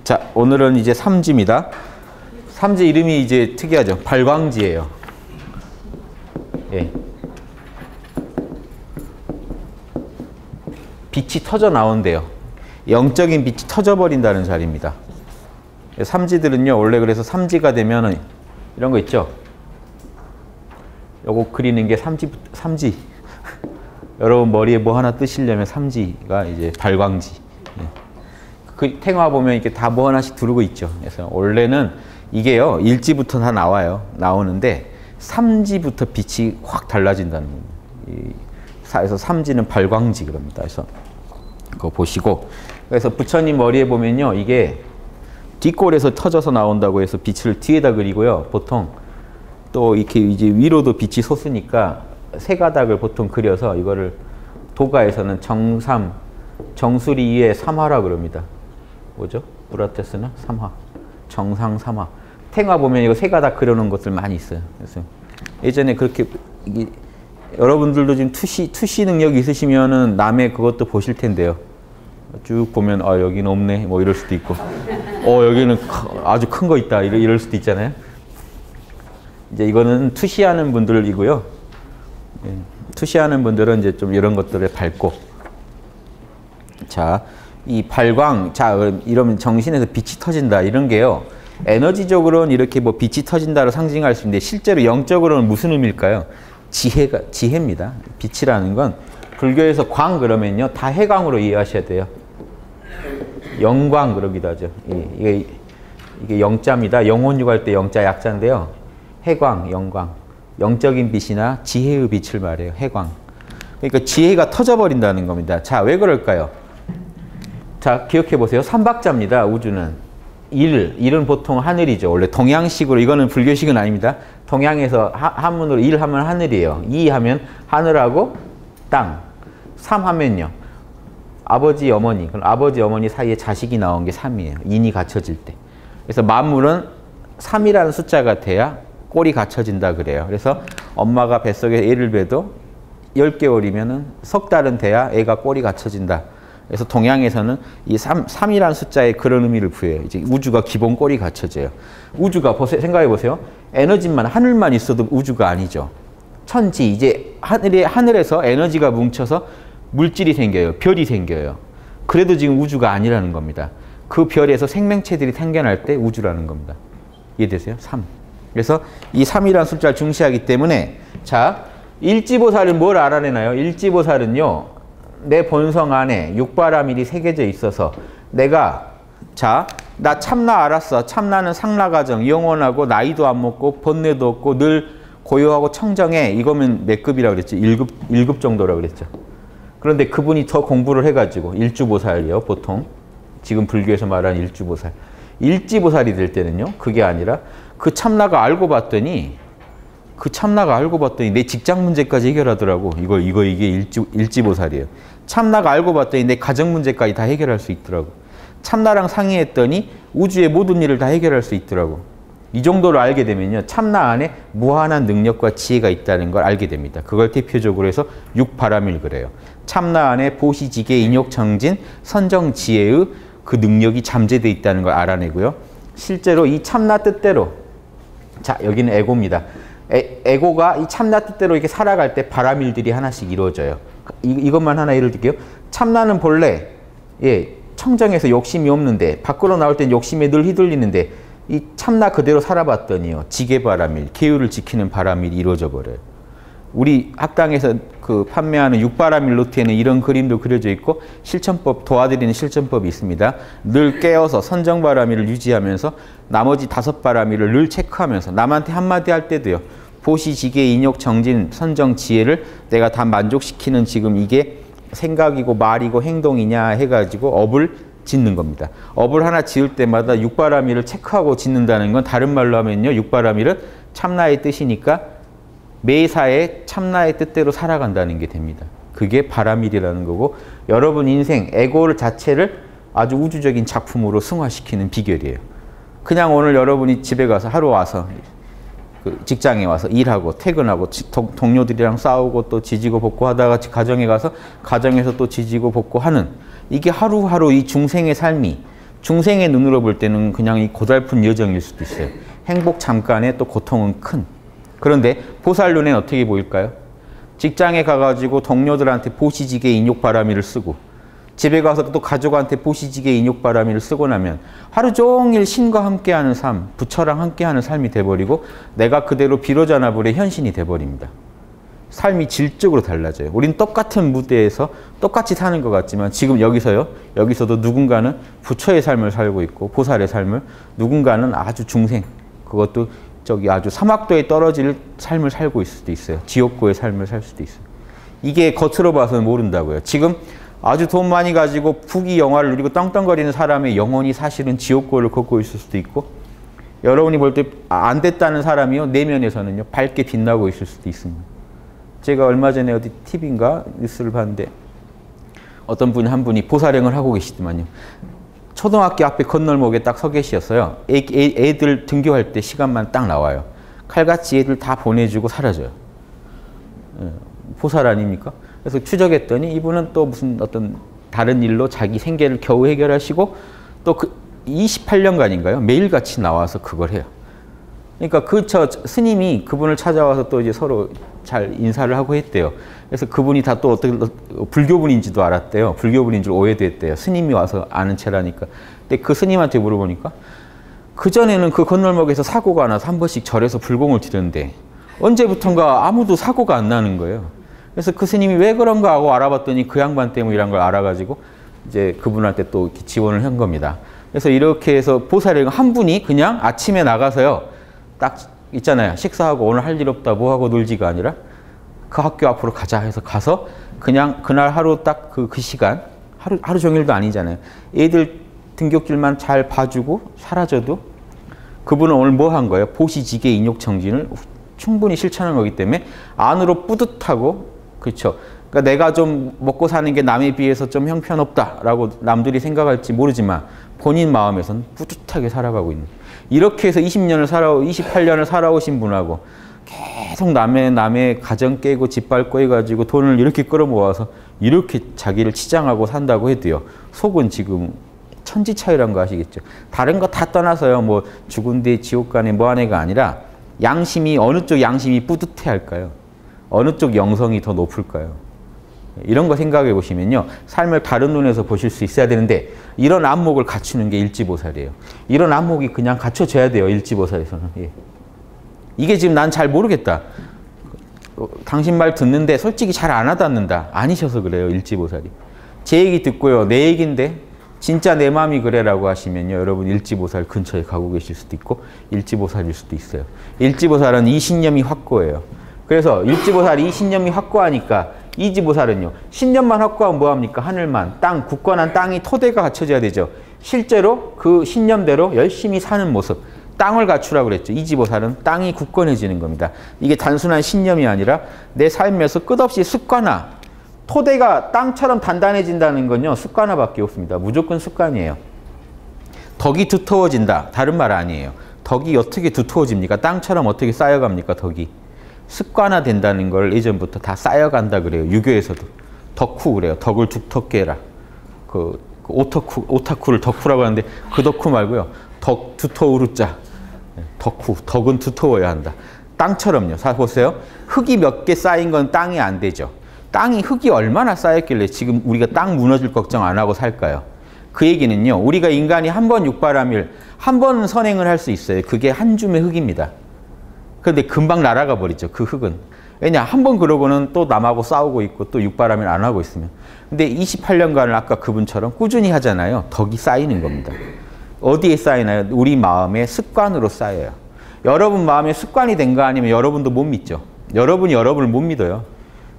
자, 오늘은 이제 삼지입니다. 삼지 이름이 이제 특이하죠. 발광지예요. 예. 빛이 터져 나온대요. 영적인 빛이 터져버린다는 자리입니다. 삼지들은요, 원래 그래서 삼지가 되면은 이런 거 있죠? 요거 그리는 게 삼지. 여러분 머리에 뭐 하나 뜨시려면 삼지가 이제 발광지. 그 탱화 보면 이렇게 다 뭐 하나씩 두르고 있죠. 그래서 원래는 이게요, 일지부터 다 나오는데 삼지부터 빛이 확 달라진다는 겁니다. 그래서 삼지는 발광지 그럽니다. 그래서 그거 보시고, 그래서 부처님 머리에 보면요, 이게 뒷골에서 터져서 나온다고 해서 빛을 뒤에다 그리고요. 보통 또 이렇게 이제 위로도 빛이 솟으니까 세 가닥을 보통 그려서 이거를 도가에서는 정삼, 정수리 위에 삼화라 그럽니다. 뭐죠? 우라테스나 삼화, 정상 삼화. 탱화 보면 이거 세 가닥 그려놓은 것들 많이 있어요. 그래서 예전에 그렇게 여러분들도 지금 투시 능력이 있으시면은 남의 그것도 보실 텐데요. 쭉 보면 여기는 없네 뭐 이럴 수도 있고, 여기는 아주 큰 거 있다 이럴 수도 있잖아요. 이제 이거는 투시하는 분들이고요. 투시하는 분들은 이제 좀 이런 것들을 밟고, 자, 이 발광, 자, 이러면 정신에서 빛이 터진다 이런 게요, 에너지적으로는 이렇게 뭐 빛이 터진다로 상징할 수 있는데 실제로 영적으로는 무슨 의미일까요? 지혜입니다. 빛이라는 건 불교에서 광 그러면요, 다 해광으로 이해하셔야 돼요. 영광 그러기도 하죠. 이게 영자입니다. 영혼육할 때 영자 약자인데요. 해광, 영광. 영적인 빛이나 지혜의 빛을 말해요. 해광. 그러니까 지혜가 터져버린다는 겁니다. 자, 왜 그럴까요? 자, 기억해 보세요. 삼박자입니다. 우주는. 일은 보통 하늘이죠. 원래 동양식으로, 이거는 불교식은 아닙니다. 동양에서 한문으로 일 하면 하늘이에요. 이 하면 하늘하고 땅. 삼 하면요, 아버지, 어머니. 그럼 아버지, 어머니 사이에 자식이 나온 게 삼이에요. 인이 갖춰질 때. 그래서 만물은 3이라는 숫자가 돼야 꼴이 갖춰진다 그래요. 그래서 엄마가 뱃속에 애를 배도 10개월이면은 석 달은 돼야 애가 꼴이 갖춰진다. 그래서 동양에서는 이 3이라는 숫자에 그런 의미를 부여해요. 이제 우주가 기본 꼴이 갖춰져요. 우주가 생각해 보세요. 에너지만, 하늘만 있어도 우주가 아니죠. 천지, 이제 하늘에서 에너지가 뭉쳐서 물질이 생겨요. 별이 생겨요. 그래도 지금 우주가 아니라는 겁니다. 그 별에서 생명체들이 생겨날 때 우주라는 겁니다. 이해되세요? 3. 그래서 이 3이라는 숫자를 중시하기 때문에, 자, 일지보살은 뭘 알아내나요? 일지보살은요, 내 본성 안에 육바라밀이 새겨져 있어서 내가, 자, 나 참나 알았어. 참나는 상라가정, 영원하고 나이도 안 먹고 번뇌도 없고 늘 고요하고 청정해. 이거면 몇 급이라고 그랬죠? 1급 정도라고 그랬죠. 그런데 그분이 더 공부를 해가지고 일주보살이요, 보통. 지금 불교에서 말하는 일주보살. 일지보살이 될 때는요, 그게 아니라 그 참나가 알고 봤더니 내 직장 문제까지 해결하더라고. 이게 일지보살이에요. 참나가 알고 봤더니 내 가정 문제까지 다 해결할 수 있더라고. 참나랑 상의했더니 우주의 모든 일을 다 해결할 수 있더라고. 이 정도로 알게 되면요, 참나 안에 무한한 능력과 지혜가 있다는 걸 알게 됩니다. 그걸 대표적으로 해서 육바라밀 그래요. 참나 안에 보시지계, 인욕청진, 선정지혜의 그 능력이 잠재되어 있다는 걸 알아내고요. 실제로 이 참나 뜻대로, 자, 여기는 에고입니다. 에고가 이 참나 뜻대로 이렇게 살아갈 때 바라밀들이 하나씩 이루어져요. 이것만 하나 예를 들게요. 참나는 본래 청정해서 욕심이 없는데 밖으로 나올 땐 욕심에 늘 휘둘리는데 이 참나 그대로 살아봤더니요, 지계바라밀, 계율을 지키는 바라밀이 이루어져 버려요. 우리 학당에서 그 판매하는 육바라밀 노트에는 이런 그림도 그려져 있고 실천법, 도와드리는 실천법이 있습니다. 늘 깨어서 선정바라밀을 유지하면서 나머지 5바라밀을 늘 체크하면서 남한테 한마디 할 때도요, 보시지계, 인욕, 정진, 선정, 지혜를 내가 다 만족시키는 지금 이게 생각이고 말이고 행동이냐 해가지고 업을 짓는 겁니다. 업을 하나 지을 때마다 육바라밀을 체크하고 짓는다는 건 다른 말로 하면요, 육바라밀은 참나의 뜻이니까 매사에 참나의 뜻대로 살아간다는 게 됩니다. 그게 바라밀이라는 거고, 여러분 인생, 에고 자체를 아주 우주적인 작품으로 승화시키는 비결이에요. 그냥 오늘 여러분이 집에 가서 하루 와서 그 직장에 와서 일하고 퇴근하고 동료들이랑 싸우고 또 지지고 볶고 하다가 가정에 가서 가정에서 또 지지고 볶고 하는, 이게 하루하루 이 중생의 삶이 중생의 눈으로 볼 때는 그냥 이 고달픈 여정일 수도 있어요. 행복 잠깐에 또 고통은 큰. 그런데 보살 눈에는 어떻게 보일까요? 직장에 가가지고 동료들한테 보시지게 인욕바라미를 쓰고 집에 가서 또 가족한테 보시지게 인욕바라미를 쓰고 나면 하루 종일 신과 함께하는 삶, 부처랑 함께하는 삶이 돼버리고 내가 그대로 비로자나불의 현신이 돼버립니다. 삶이 질적으로 달라져요. 우린 똑같은 무대에서 똑같이 사는 것 같지만 지금 여기서요. 여기서도 누군가는 부처의 삶을 살고 있고 보살의 삶을, 누군가는 아주 중생, 그것도 저기 아주 사막도에 떨어질 삶을 살고 있을 수도 있어요. 지옥고의 삶을 살 수도 있어요. 이게 겉으로 봐서는 모른다고요. 지금 아주 돈 많이 가지고 부귀 영화를 누리고 떵떵거리는 사람의 영혼이 사실은 지옥고를 걷고 있을 수도 있고, 여러분이 볼 때 안 됐다는 사람이요, 내면에서는요 밝게 빛나고 있을 수도 있습니다. 제가 얼마 전에 어디 TV인가 뉴스를 봤는데 어떤 분이 한 분이 보살행을 하고 계시더만요. 초등학교 앞에 건널목에 딱 서 계셨어요. 애들 등교할 때 시간만 딱 나와요. 칼같이 애들 다 보내주고 사라져요. 보살 아닙니까? 그래서 추적했더니 이분은 또 무슨 어떤 다른 일로 자기 생계를 겨우 해결하시고 또 그 28년간인가요? 매일같이 나와서 그걸 해요. 그러니까 저 스님이 그분을 찾아와서 또 이제 서로 잘 인사를 하고 했대요. 그래서 그분이 다 또 어떻게 불교분인지도 알았대요. 불교분인 줄 오해됐대요. 스님이 와서 아는 체라니까. 근데 그 스님한테 물어보니까 그전에는 그 건널목에서 사고가 나서 한 번씩 절에서 불공을 드렸는데 언제부턴가 아무도 사고가 안 나는 거예요. 그래서 그 스님이 왜 그런가 하고 알아봤더니 그 양반 때문이란 걸 알아가지고 이제 그분한테 또 이렇게 지원을 한 겁니다. 그래서 이렇게 해서 보살이 한 분이 그냥 아침에 나가서요. 딱 있잖아요. 식사하고 오늘 할 일 없다 뭐 하고 놀지가 아니라 그 학교 앞으로 가자 해서 가서 그냥 그날 하루 딱 그 시간 하루 종일도 아니잖아요. 애들 등굣길만 잘 봐주고 사라져도 그분은 오늘 뭐 한 거예요? 보시지게 인욕청진을 충분히 실천한 거기 때문에 안으로 뿌듯하고, 그렇죠. 그러니까 내가 좀 먹고 사는 게 남에 비해서 좀 형편없다라고 남들이 생각할지 모르지만 본인 마음에서는 뿌듯하게 살아가고 있는. 이렇게 해서 28년을 살아오신 분하고 계속 남의 가정 깨고 집 밟고 해가지고 돈을 이렇게 끌어모아서 이렇게 자기를 치장하고 산다고 해도요. 속은 지금 천지 차이란 거 아시겠죠? 다른 거 다 떠나서요. 뭐 죽은 뒤 지옥 가네 뭐 하네가 아니라 양심이 어느 쪽 양심이 뿌듯해 할까요? 어느 쪽 영성이 더 높을까요? 이런 거 생각해 보시면요. 삶을 다른 눈에서 보실 수 있어야 되는데 이런 안목을 갖추는 게 일지보살이에요. 이런 안목이 그냥 갖춰져야 돼요. 일지보살에서는. 예. 이게 지금 난 잘 모르겠다. 당신 말 듣는데 솔직히 잘 안 와닿는다. 아니셔서 그래요. 일지보살이. 제 얘기 듣고요. 내 얘기인데 진짜 내 마음이 그래라고 하시면요. 여러분 일지보살 근처에 가고 계실 수도 있고 일지보살일 수도 있어요. 일지보살은 이 신념이 확고해요. 그래서 일지보살이 이 신념이 확고하니까 이지보살은요. 신념만 확고하면 뭐합니까? 하늘만, 땅, 굳건한 땅이 토대가 갖춰져야 되죠. 실제로 그 신념대로 열심히 사는 모습, 땅을 갖추라고 그랬죠. 이지보살은 땅이 굳건해지는 겁니다. 이게 단순한 신념이 아니라 내 삶에서 끝없이 습관화, 토대가 땅처럼 단단해진다는 건요. 습관화밖에 없습니다. 무조건 습관이에요. 덕이 두터워진다. 다른 말 아니에요. 덕이 어떻게 두터워집니까? 땅처럼 어떻게 쌓여갑니까? 덕이. 습관화된다는 걸 예전부터 다 쌓여간다 그래요. 유교에서도. 덕후 그래요. 덕을 두텁게 해라. 그 오타쿠를 덕후라고 하는데 그 덕후 말고요. 덕 두터우르자. 덕후. 덕은 두터워야 한다. 땅처럼요. 자 보세요. 흙이 몇 개 쌓인 건 땅이 안 되죠. 흙이 얼마나 쌓였길래 지금 우리가 땅 무너질 걱정 안 하고 살까요? 그 얘기는요. 우리가 인간이 한 번 육바라밀, 한 번 선행을 할 수 있어요. 그게 한 줌의 흙입니다. 그런데 금방 날아가 버리죠. 그 흙은. 왜냐? 한 번 그러고는 또 남하고 싸우고 있고 또 육바라밀 안 하고 있으면. 근데 28년간을 아까 그분처럼 꾸준히 하잖아요. 덕이 쌓이는 겁니다. 어디에 쌓이나요? 우리 마음의 습관으로 쌓여요. 여러분 마음에 습관이 된 거 아니면 여러분도 못 믿죠. 여러분이 여러분을 못 믿어요.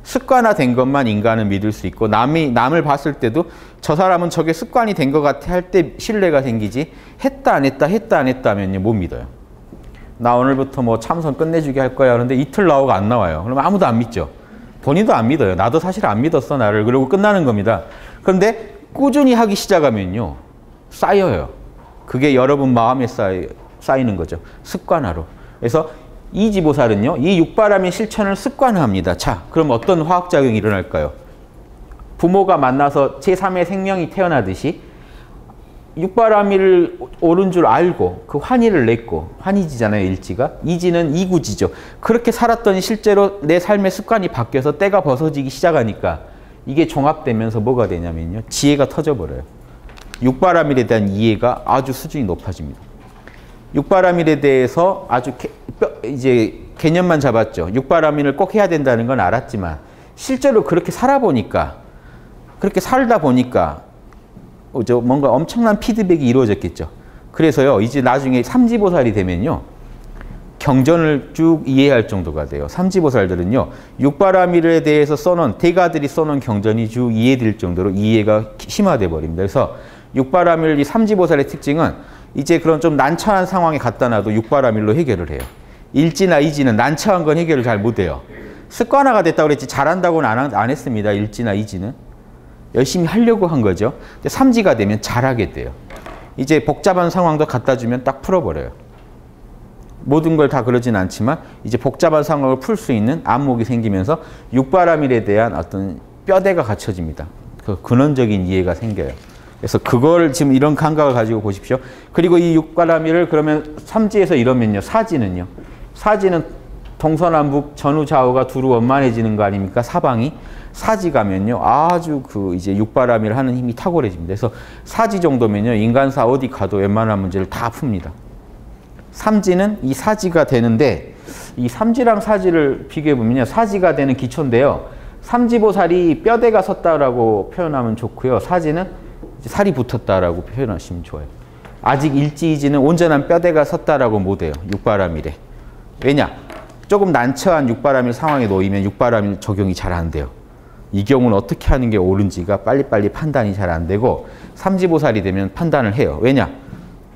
습관화된 것만 인간은 믿을 수 있고 남을 봤을 때도 저 사람은 저게 습관이 된 것 같아 할 때 신뢰가 생기지 했다 안 했다 하면요 못 믿어요. 나 오늘부터 뭐 참선 끝내주게 할 거야 하는데 이틀 나오고 안 나와요. 그러면 아무도 안 믿죠. 본인도 안 믿어요. 나도 사실 안 믿었어 나를. 그러고 끝나는 겁니다. 그런데 꾸준히 하기 시작하면요 쌓여요. 그게 여러분 마음에 쌓이는 거죠. 습관화로. 그래서 이지보살은요 이 육바라밀 실천을 습관화합니다. 자 그럼 어떤 화학작용이 일어날까요? 부모가 만나서 제3의 생명이 태어나듯이 육바라밀을 옳은 줄 알고 그 환희를 냈고, 환희지잖아요, 일지가. 이지는 이구지죠. 그렇게 살았더니 실제로 내 삶의 습관이 바뀌어서 때가 벗어지기 시작하니까 이게 종합되면서 뭐가 되냐면요, 지혜가 터져버려요. 육바라밀에 대한 이해가 아주 수준이 높아집니다. 육바라밀에 대해서 아주 이제 개념만 잡았죠. 육바라밀을 꼭 해야 된다는 건 알았지만 실제로 그렇게 살아보니까, 그렇게 살다 보니까 뭔가 엄청난 피드백이 이루어졌겠죠. 그래서요, 이제 나중에 삼지보살이 되면요, 경전을 쭉 이해할 정도가 돼요. 삼지보살들은요, 육바라밀에 대해서 써놓은, 대가들이 써놓은 경전이 쭉 이해될 정도로 이해가 심화돼 버립니다. 그래서 육바라밀, 이 삼지보살의 특징은 이제 그런 좀 난처한 상황에 갖다 놔도 육바라밀로 해결을 해요. 일지나 이지는 난처한 건 해결을 잘 못해요. 습관화가 됐다고 그랬지 잘한다고는 안 했습니다. 일지나 이지는. 열심히 하려고 한 거죠. 근데 삼지가 되면 잘하게 돼요. 이제 복잡한 상황도 갖다 주면 딱 풀어버려요. 모든 걸 다 그러진 않지만 이제 복잡한 상황을 풀 수 있는 안목이 생기면서 육바라밀에 대한 어떤 뼈대가 갖춰집니다. 그 근원적인 이해가 생겨요. 그래서 그걸 지금 이런 감각을 가지고 보십시오. 그리고 이 육바라밀을 그러면 삼지에서 이러면요, 사지는요. 사지는 동서남북 전후 좌우가 두루 원만해지는 거 아닙니까? 사방이. 사지 가면요, 아주 그 이제 육바라밀 하는 힘이 탁월해집니다. 그래서 사지 정도면요, 인간사 어디 가도 웬만한 문제를 다 풉니다. 삼지는 이 사지가 되는데, 이 삼지랑 사지를 비교해 보면요, 사지가 되는 기초인데요, 삼지보살이 뼈대가 섰다라고 표현하면 좋고요, 사지는 살이 붙었다라고 표현하시면 좋아요. 아직 일지이지는 온전한 뼈대가 섰다라고 못해요, 육바라밀에. 왜냐? 조금 난처한 육바라밀 상황에 놓이면 육바라밀 적용이 잘 안 돼요. 이 경우는 어떻게 하는 게 옳은지가 빨리빨리 판단이 잘 안 되고, 삼지보살이 되면 판단을 해요. 왜냐?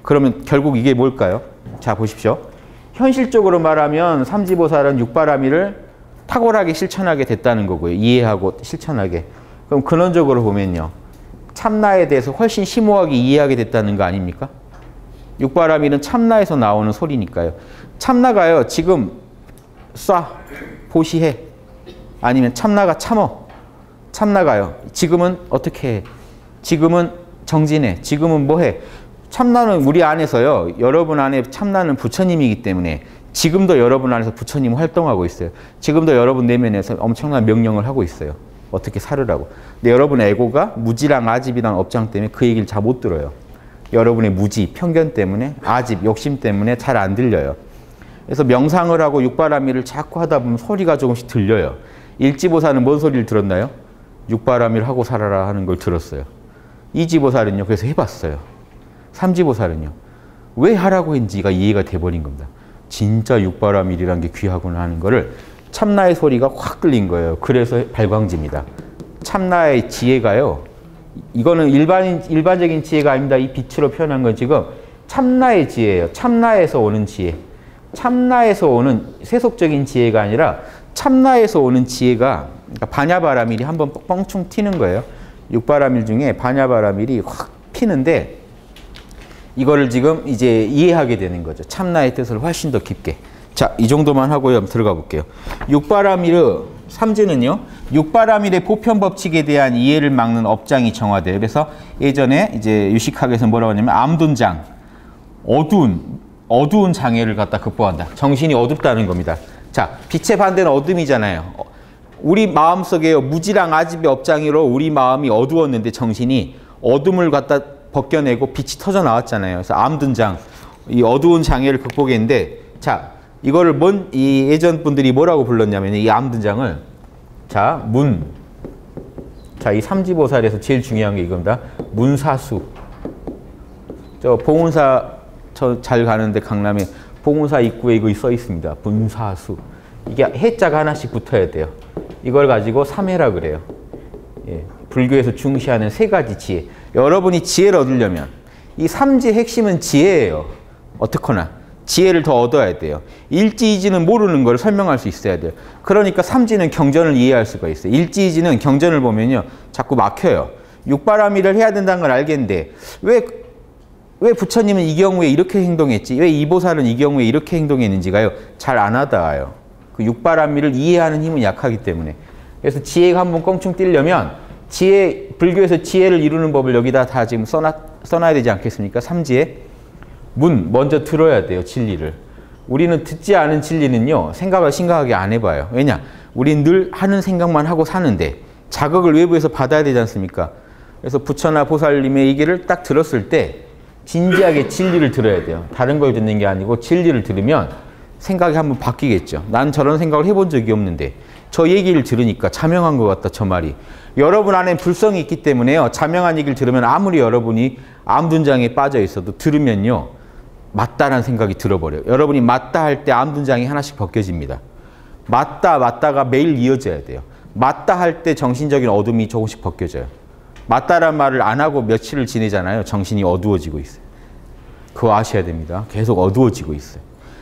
그러면 결국 이게 뭘까요? 자, 보십시오. 현실적으로 말하면 삼지보살은 육바라밀을 탁월하게 실천하게 됐다는 거고요. 이해하고 실천하게. 그럼 근원적으로 보면요, 참나에 대해서 훨씬 심오하게 이해하게 됐다는 거 아닙니까? 육바라밀은 참나에서 나오는 소리니까요. 참나가요, 지금 쏴, 보시해. 아니면 참나가 참어. 참나가요, 지금은 어떻게 해? 지금은 정진해. 지금은 뭐 해? 참나는 우리 안에서요, 여러분 안에 참나는 부처님이기 때문에 지금도 여러분 안에서 부처님 활동하고 있어요. 지금도 여러분 내면에서 엄청난 명령을 하고 있어요. 어떻게 살으라고. 근데 여러분의 에고가 무지랑 아집이란 업장 때문에 그 얘기를 잘 못 들어요. 여러분의 무지, 편견 때문에, 아집, 욕심 때문에 잘 안 들려요. 그래서 명상을 하고 육바라밀을 자꾸 하다 보면 소리가 조금씩 들려요. 일지보살은 뭔 소리를 들었나요? 육바라밀 하고 살아라 하는 걸 들었어요. 이지보살은요, 그래서 해봤어요. 삼지보살은요, 왜 하라고 했는지가 이해가 돼버린 겁니다. 진짜 육바라밀이란 게 귀하구나 하는 거를 참나의 소리가 확 들린 거예요. 그래서 발광지입니다. 참나의 지혜가요, 이거는 일반적인 지혜가 아닙니다. 이 빛으로 표현한 건 지금 참나의 지혜예요. 참나에서 오는 지혜. 참나에서 오는 세속적인 지혜가 아니라 참나에서 오는 지혜가, 그러니까 반야바라밀이 한번 뻥충 튀는 거예요. 육바라밀 중에 반야바라밀이 확 피는데, 이거를 지금 이제 이해하게 되는 거죠. 참나의 뜻을 훨씬 더 깊게. 자, 이 정도만 하고요, 한번 들어가 볼게요. 육바라밀의 삼지는요, 육바라밀의 보편 법칙에 대한 이해를 막는 업장이 정화돼요. 그래서 예전에 이제 유식학에서 뭐라고 하냐면 암둔장, 어두운 장애를 갖다 극복한다. 정신이 어둡다는 겁니다. 자, 빛의 반대는 어둠이잖아요. 우리 마음속에 무지랑 아집의 업장으로 우리 마음이 어두웠는데 정신이 어둠을 갖다 벗겨내고 빛이 터져 나왔잖아요. 그래서 암둔장, 이 어두운 장애를 극복했는데, 자, 이거를 이 예전 분들이 뭐라고 불렀냐면, 이 암둔장을, 자, 자, 이 삼지보살에서 제일 중요한 게 이겁니다. 문사수. 저 봉은사 저 잘 가는데 강남에 봉은사 입구에 이거 써 있습니다. 문사수. 이게 해자가 하나씩 붙어야 돼요. 이걸 가지고 삼해라 그래요. 예, 불교에서 중시하는 세 가지 지혜. 여러분이 지혜를 얻으려면 이 삼지의 핵심은 지혜예요. 어떻거나 지혜를 더 얻어야 돼요. 일지이지는 모르는 걸 설명할 수 있어야 돼요. 그러니까 삼지는 경전을 이해할 수가 있어요. 일지이지는 경전을 보면요, 자꾸 막혀요. 육바라밀을 해야 된다는 걸 알겠는데 왜 부처님은 이 경우에 이렇게 행동했지? 왜 이 보살은 이 경우에 이렇게 행동했는지가요, 잘 안 하다가요. 그 육바라밀을 이해하는 힘은 약하기 때문에. 그래서 지혜가 한번 껑충 뛰려면 불교에서 지혜를 이루는 법을 여기다 다 지금 써놔야 되지 않겠습니까? 삼지에 문, 먼저 들어야 돼요, 진리를. 우리는 듣지 않은 진리는요, 생각을 심각하게 안 해봐요. 왜냐? 우리는 늘 하는 생각만 하고 사는데 자극을 외부에서 받아야 되지 않습니까? 그래서 부처나 보살님의 얘기를 딱 들었을 때 진지하게 진리를 들어야 돼요. 다른 걸 듣는 게 아니고 진리를 들으면 생각이 한번 바뀌겠죠. 난 저런 생각을 해본 적이 없는데 저 얘기를 들으니까 자명한 것 같다, 저 말이. 여러분 안에 불성이 있기 때문에요. 자명한 얘기를 들으면 아무리 여러분이 암둔장에 빠져 있어도 들으면요, 맞다라는 생각이 들어버려요. 여러분이 맞다 할 때 암둔장이 하나씩 벗겨집니다. 맞다가 매일 이어져야 돼요. 맞다 할 때 정신적인 어둠이 조금씩 벗겨져요. 맞다란 말을 안 하고 며칠을 지내잖아요. 정신이 어두워지고 있어요. 그거 아셔야 됩니다. 계속 어두워지고 있어요.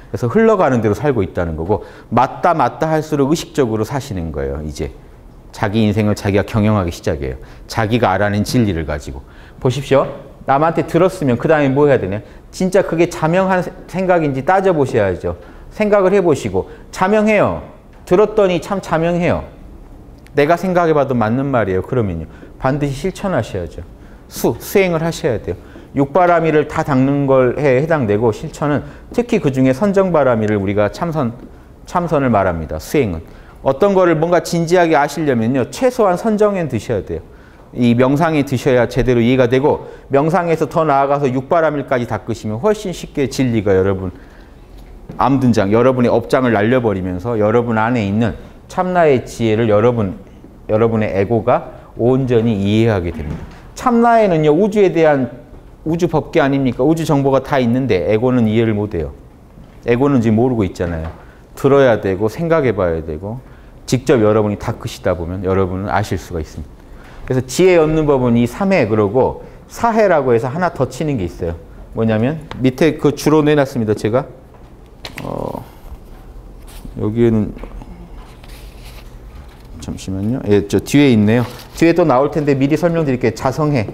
그래서 흘러가는 대로 살고 있다는 거고, 맞다 할수록 의식적으로 사시는 거예요. 이제 자기 인생을 자기가 경영하기 시작해요. 자기가 알아낸 진리를 가지고. 보십시오. 남한테 들었으면 그 다음에 뭐 해야 되냐? 진짜 그게 자명한 생각인지 따져보셔야죠. 생각을 해보시고 자명해요. 들었더니 참 자명해요. 내가 생각해봐도 맞는 말이에요. 그러면요, 반드시 실천하셔야죠. 수행을 하셔야 돼요. 육바라밀을 다 닦는 걸에 해당되고, 실천은 특히 그 중에 선정바라밀을 우리가 참선을 말합니다. 수행은. 어떤 거를 뭔가 진지하게 아시려면요, 최소한 선정엔 드셔야 돼요. 이 명상에 드셔야 제대로 이해가 되고, 명상에서 더 나아가서 육바라밀까지 닦으시면 훨씬 쉽게 진리가 여러분 암둔장, 여러분의 업장을 날려버리면서 여러분 안에 있는 참나의 지혜를 여러분의 에고가 온전히 이해하게 됩니다. 참나에는요, 우주에 대한 우주 법계 아닙니까? 우주 정보가 다 있는데 에고는 이해를 못해요. 에고는 지금 모르고 있잖아요. 들어야 되고 생각해 봐야 되고 직접 여러분이 닦으시다 보면 여러분은 아실 수가 있습니다. 그래서 지혜 얻는 법은 이 3회, 그러고 4회라고 해서 하나 더 치는 게 있어요. 뭐냐면 밑에 그 주로 내놨습니다. 제가 여기에는 잠시만요. 예, 저 뒤에 있네요. 뒤에 또 나올 텐데 미리 설명드릴게요. 자성해.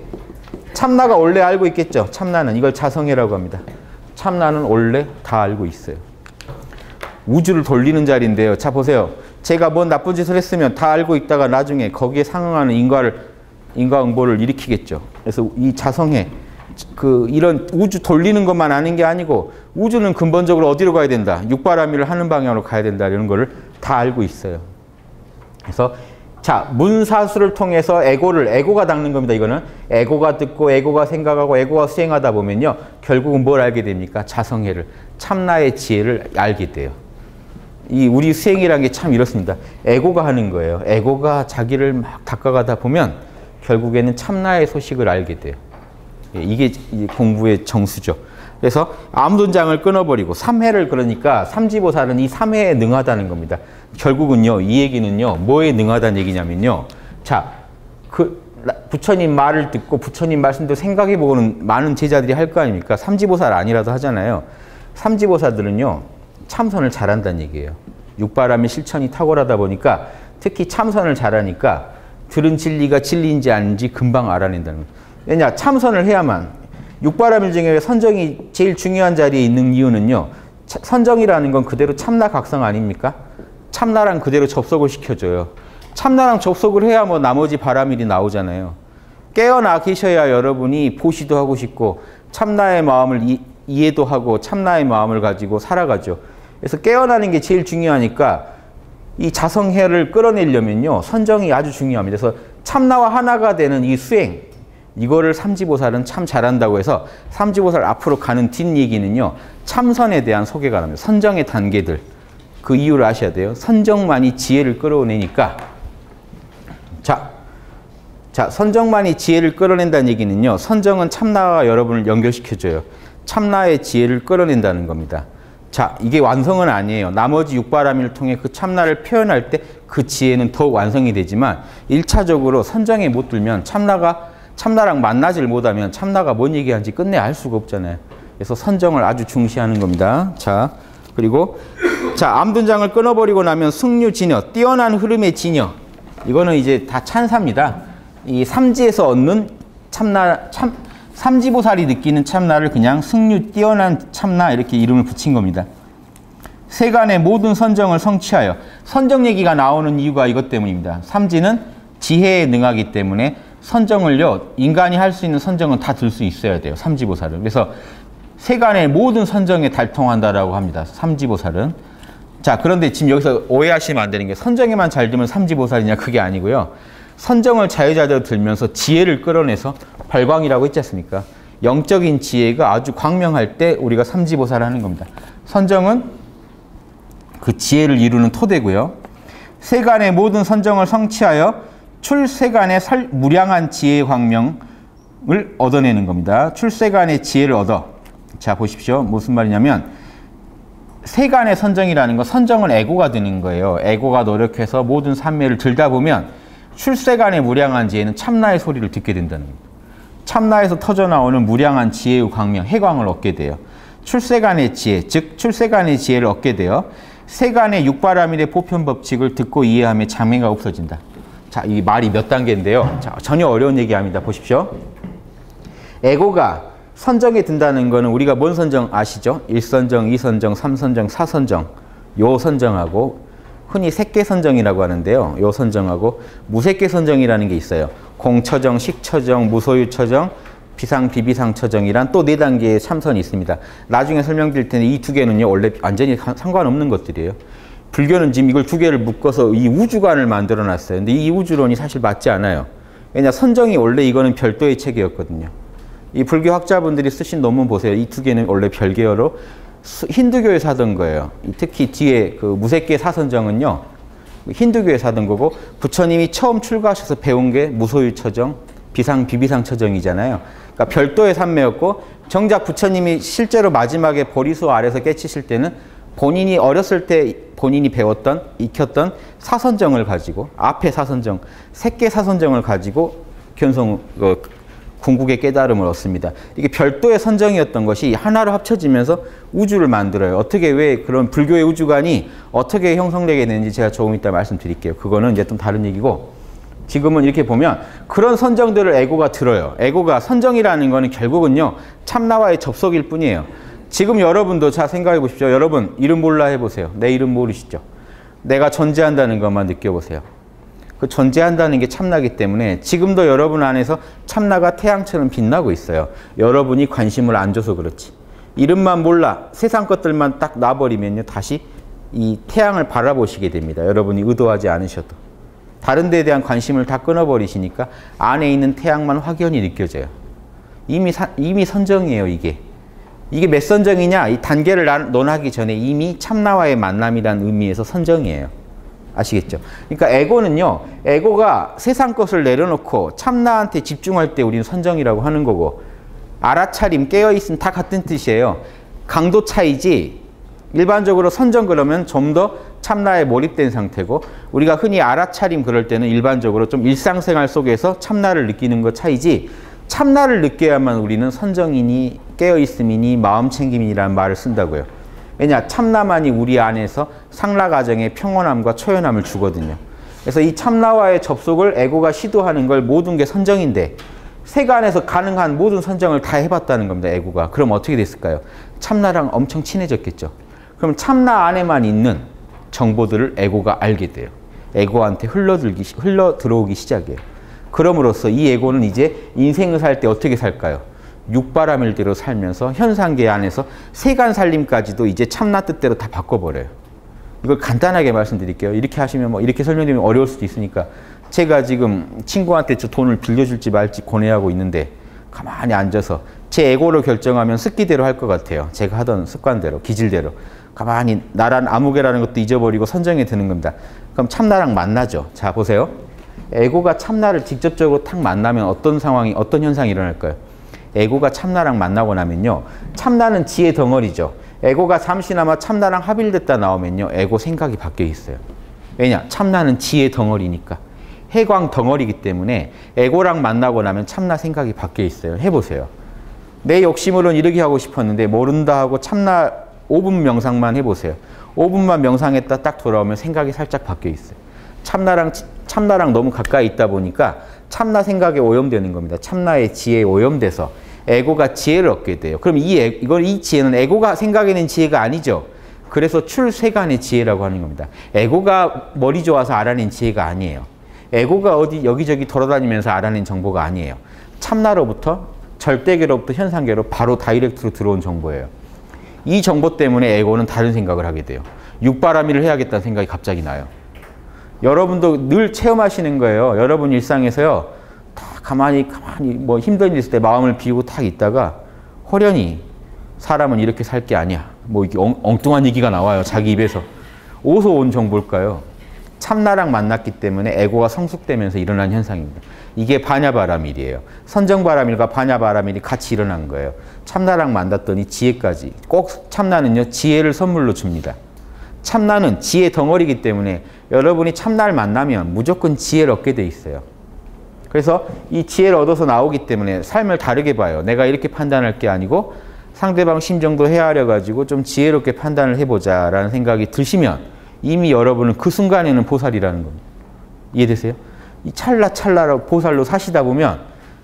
참나가 원래 알고 있겠죠. 참나는 이걸 자성해라고 합니다. 참나는 원래 다 알고 있어요. 우주를 돌리는 자리인데요. 자 보세요. 제가 뭔 나쁜 짓을 했으면 다 알고 있다가 나중에 거기에 상응하는 인과응보를 일으키겠죠. 그래서 이 자성해, 이런 우주 돌리는 것만 아는 게 아니고 우주는 근본적으로 어디로 가야 된다. 육바라밀을 하는 방향으로 가야 된다. 이런 거를 다 알고 있어요. 그래서 자, 문사수를 통해서 에고가 닦는 겁니다. 이거는 에고가 듣고 에고가 생각하고 에고가 수행하다 보면요, 결국은 뭘 알게 됩니까? 자성해를, 참나의 지혜를 알게 돼요. 이 우리 수행이라는 게 참 이렇습니다. 에고가 하는 거예요. 에고가 자기를 막 닦아가다 보면 결국에는 참나의 소식을 알게 돼요. 이게 공부의 정수죠. 그래서 암둔장을 끊어버리고 3회를, 그러니까 삼지보살은 이 3회에 능하다는 겁니다. 결국은요, 이 얘기는요, 뭐에 능하다는 얘기냐면요. 자, 부처님 말을 듣고 부처님 말씀도 생각해보고는 많은 제자들이 할 거 아닙니까? 삼지보살 아니라도 하잖아요. 삼지보살들은요, 참선을 잘한다는 얘기예요. 육바라밀 실천이 탁월하다 보니까 특히 참선을 잘하니까 들은 진리가 진리인지 아닌지 금방 알아낸다는 거예요. 왜냐? 참선을 해야만. 육바라밀 중에 선정이 제일 중요한 자리에 있는 이유는요, 선정이라는 건 그대로 참나 각성 아닙니까? 참나랑 그대로 접속을 시켜줘요. 참나랑 접속을 해야 뭐 나머지 바라밀이 나오잖아요. 깨어나 계셔야 여러분이 보시도 하고 싶고 참나의 마음을 이해도 하고 참나의 마음을 가지고 살아가죠. 그래서 깨어나는 게 제일 중요하니까 이 자성해를 끌어내려면요, 선정이 아주 중요합니다. 그래서 참나와 하나가 되는 이 수행, 이거를 삼지보살은 참 잘한다고 해서 삼지보살 앞으로 가는 뒷얘기는요, 참선에 대한 소개가 납니다. 선정의 단계들, 그 이유를 아셔야 돼요. 선정만이 지혜를 끌어내니까. 자, 선정만이 지혜를 끌어낸다는 얘기는요, 선정은 참나와 여러분을 연결시켜줘요. 참나의 지혜를 끌어낸다는 겁니다. 자, 이게 완성은 아니에요. 나머지 육바라밀을 통해 그 참나를 표현할 때 그 지혜는 더욱 완성이 되지만 1차적으로 선정에 못 들면 참나랑 만나질 못하면 참나가 뭔 얘기하는지 끝내 알 수가 없잖아요. 그래서 선정을 아주 중시하는 겁니다. 자, 그리고 자, 암둔장을 끊어버리고 나면 승류진여, 뛰어난 흐름의 진여. 이거는 이제 다 찬사입니다. 이 삼지에서 얻는 삼지보살이 느끼는 참나를 그냥 승류, 뛰어난 참나 이렇게 이름을 붙인 겁니다. 세간의 모든 선정을 성취하여. 선정 얘기가 나오는 이유가 이것 때문입니다. 삼지는 지혜에 능하기 때문에 선정을요, 인간이 할 수 있는 선정은 다 들 수 있어야 돼요. 삼지보살은. 그래서 세간의 모든 선정에 달통한다라고 합니다. 삼지보살은. 자, 그런데 지금 여기서 오해하시면 안 되는 게 선정에만 잘 들면 삼지보살이냐 그게 아니고요. 선정을 자유자재로 들면서 지혜를 끌어내서 발광이라고 했지 않습니까? 영적인 지혜가 아주 광명할 때 우리가 삼지보살을 하는 겁니다. 선정은 그 지혜를 이루는 토대고요. 세간의 모든 선정을 성취하여 출세간의 무량한 지혜의 광명을 얻어내는 겁니다. 출세간의 지혜를 얻어. 자, 보십시오. 무슨 말이냐면 세간의 선정이라는 거, 선정은 에고가 드는 거예요. 에고가 노력해서 모든 삼매를 들다 보면 출세간의 무량한 지혜는 참나의 소리를 듣게 된다는 겁니다. 참나에서 터져나오는 무량한 지혜의 광명, 해광을 얻게 돼요. 출세간의 지혜, 즉 출세간의 지혜를 얻게 되어 세간의 육바라밀의 보편법칙을 듣고 이해하며 장애가 없어진다. 자, 이 말이 몇 단계인데요. 자, 전혀 어려운 얘기합니다. 보십시오. 에고가 선정에 든다는 거는 우리가 뭔 선정 아시죠? 1선정, 2선정, 3선정, 4선정. 요 선정하고 흔히 색계선정이라고 하는데요. 요 선정하고 무색계선정이라는 게 있어요. 공처정, 식처정, 무소유처정, 비상, 비비상처정이란 또 4단계의 참선이 있습니다. 나중에 설명드릴 텐데 이 2개는요, 원래 완전히 상관없는 것들이에요. 불교는 지금 이걸 2개를 묶어서 이 우주관을 만들어 놨어요. 근데 이 우주론이 사실 맞지 않아요. 왜냐, 선정이 원래 이거는 별도의 체계였거든요. 이 불교 학자분들이 쓰신 논문 보세요. 이 2개는 원래 별개어로 힌두교에서 하던 거예요. 특히 뒤에 그 무색계 사선정은요, 힌두교에서 하던 거고, 부처님이 처음 출가하셔서 배운 게 무소유처정, 비상, 비비상처정이잖아요. 그러니까 별도의 삼매였고, 정작 부처님이 실제로 마지막에 보리수 아래서 깨치실 때는 본인이 어렸을 때 본인이 배웠던, 익혔던 사선정을 가지고, 앞에 사선정, 색계 사선정을 가지고 궁극의 깨달음을 얻습니다. 이게 별도의 선정이었던 것이 하나로 합쳐지면서 우주를 만들어요. 어떻게, 왜 그런 불교의 우주관이 어떻게 형성되게 되는지 제가 조금 이따 말씀드릴게요. 그거는 이제 좀 다른 얘기고, 지금은 이렇게 보면 그런 선정들을 에고가 들어요. 에고가 선정이라는 거는 결국은요, 참나와의 접속일 뿐이에요. 지금 여러분도 자 생각해 보십시오. 여러분 이름 몰라 해보세요. 내 이름 모르시죠? 내가 존재한다는 것만 느껴보세요. 그 존재한다는 게 참나기 때문에 지금도 여러분 안에서 참나가 태양처럼 빛나고 있어요. 여러분이 관심을 안 줘서 그렇지. 이름만 몰라 세상 것들만 딱 놔버리면요, 다시 이 태양을 바라보시게 됩니다. 여러분이 의도하지 않으셔도. 다른 데에 대한 관심을 다 끊어버리시니까 안에 있는 태양만 확연히 느껴져요. 이미 선정이에요, 이게. 이게 몇 선정이냐? 이 단계를 논하기 전에 이미 참나와의 만남이라는 의미에서 선정이에요. 아시겠죠? 그러니까 에고는요, 에고가 세상 것을 내려놓고 참나한테 집중할 때 우리는 선정이라고 하는 거고, 알아차림, 깨어있음 다 같은 뜻이에요. 강도 차이지, 일반적으로 선정 그러면 좀 더 참나에 몰입된 상태고, 우리가 흔히 알아차림 그럴 때는 일반적으로 좀 일상생활 속에서 참나를 느끼는 것 차이지, 참나를 느껴야만 우리는 선정이니 깨어있음이니 마음챙김이라는 말을 쓴다고요. 왜냐, 참나만이 우리 안에서 상라가정의 평온함과 초연함을 주거든요. 그래서 이 참나와의 접속을 에고가 시도하는 걸 모든 게 선정인데, 세간에서 가능한 모든 선정을 다 해봤다는 겁니다, 에고가. 그럼 어떻게 됐을까요? 참나랑 엄청 친해졌겠죠. 그럼 참나 안에만 있는 정보들을 에고가 알게 돼요. 에고한테 흘러 들어오기 시작해요. 그럼으로써 이 에고는 이제 인생을 살 때 어떻게 살까요? 육바라밀대로 살면서 현상계 안에서 세간 살림까지도 이제 참나 뜻대로 다 바꿔버려요. 이걸 간단하게 말씀드릴게요. 이렇게 하시면 뭐 이렇게 설명드리면 어려울 수도 있으니까, 제가 지금 친구한테 저 돈을 빌려줄지 말지 고뇌하고 있는데 가만히 앉아서 제 에고로 결정하면 습기대로 할 것 같아요. 제가 하던 습관대로, 기질대로. 가만히 나란 아무개라는 것도 잊어버리고 선정에 드는 겁니다. 그럼 참나랑 만나죠. 자, 보세요. 에고가 참나를 직접적으로 탁 만나면 어떤 상황이, 어떤 현상이 일어날까요? 에고가 참나랑 만나고 나면요, 참나는 지혜 덩어리죠. 에고가 잠시나마 참나랑 합일됐다 나오면요, 에고 생각이 바뀌어 있어요. 왜냐? 참나는 지혜 덩어리니까. 해광 덩어리이기 때문에 에고랑 만나고 나면 참나 생각이 바뀌어 있어요. 해보세요. 내 욕심으로는 이렇게 하고 싶었는데 모른다 하고 참나 5분 명상만 해보세요. 5분만 명상했다 딱 돌아오면 생각이 살짝 바뀌어 있어요. 참나랑 너무 가까이 있다 보니까 참나 생각에 오염되는 겁니다. 참나의 지혜에 오염돼서 에고가 지혜를 얻게 돼요. 그럼 이 지혜는 에고가 생각해낸 지혜가 아니죠. 그래서 출세간의 지혜라고 하는 겁니다. 에고가 머리 좋아서 알아낸 지혜가 아니에요. 에고가 어디 여기저기 돌아다니면서 알아낸 정보가 아니에요. 참나로부터 절대계로부터 현상계로 바로 다이렉트로 들어온 정보예요. 이 정보 때문에 에고는 다른 생각을 하게 돼요. 육바라밀을 해야겠다는 생각이 갑자기 나요. 여러분도 늘 체험하시는 거예요. 여러분 일상에서요. 다 가만히 뭐 힘든 일 있을 때 마음을 비우고 탁 있다가 호련히 사람은 이렇게 살 게 아니야. 뭐 이렇게 엉뚱한 얘기가 나와요. 자기 입에서. 어디서 온 정보일까요? 참나랑 만났기 때문에 에고가 성숙되면서 일어난 현상입니다. 이게 반야바라밀이에요. 선정바라밀과 반야바라밀이 같이 일어난 거예요. 참나랑 만났더니 지혜까지. 꼭 참나는요. 지혜를 선물로 줍니다. 참나는 지혜 덩어리이기 때문에 여러분이 참나를 만나면 무조건 지혜를 얻게 돼 있어요. 그래서 이 지혜를 얻어서 나오기 때문에 삶을 다르게 봐요. 내가 이렇게 판단할 게 아니고 상대방 심정도 헤아려 가지고 좀 지혜롭게 판단을 해보자라는 생각이 드시면 이미 여러분은 그 순간에는 보살이라는 겁니다. 이해되세요? 이 찰나찰나로 보살로 사시다 보면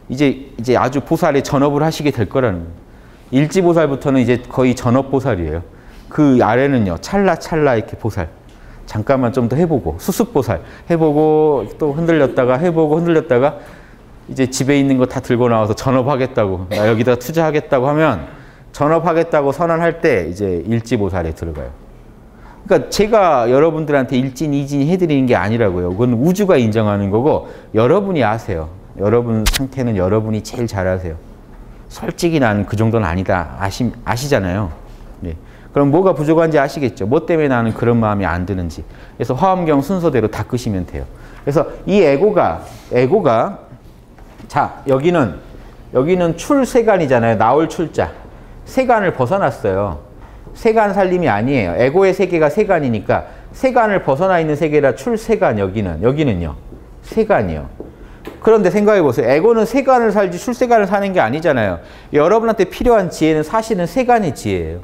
이제 아주 보살의 전업을 하시게 될 거라는 거예요. 일지보살부터는 이제 거의 전업보살이에요. 그 아래는요. 찰나찰나 이렇게 보살. 잠깐만 좀 더 해보고 수습보살 해보고 또 흔들렸다가 해보고 흔들렸다가 이제 집에 있는 거 다 들고 나와서 전업하겠다고 나 여기다 투자하겠다고 하면 전업하겠다고 선언할 때 이제 일지보살에 들어가요. 그러니까 제가 여러분들한테 일진, 이진 해드리는 게 아니라고요. 그건 우주가 인정하는 거고 여러분이 아세요. 여러분 상태는 여러분이 제일 잘 아세요. 솔직히 나는 그 정도는 아니다. 아시잖아요. 네. 그럼 뭐가 부족한지 아시겠죠. 뭐 때문에 나는 그런 마음이 안 드는지. 그래서 화엄경 순서대로 닦으시면 돼요. 그래서 이 에고가 자 여기는 출세간이잖아요. 나올 출자. 세간을 벗어났어요. 세간 살림이 아니에요. 에고의 세계가 세간이니까 세간을 벗어나 있는 세계라 출세간 여기는요. 세간이요. 그런데 생각해 보세요. 에고는 세간을 살지 출세간을 사는 게 아니잖아요. 여러분한테 필요한 지혜는 사실은 세간의 지혜예요.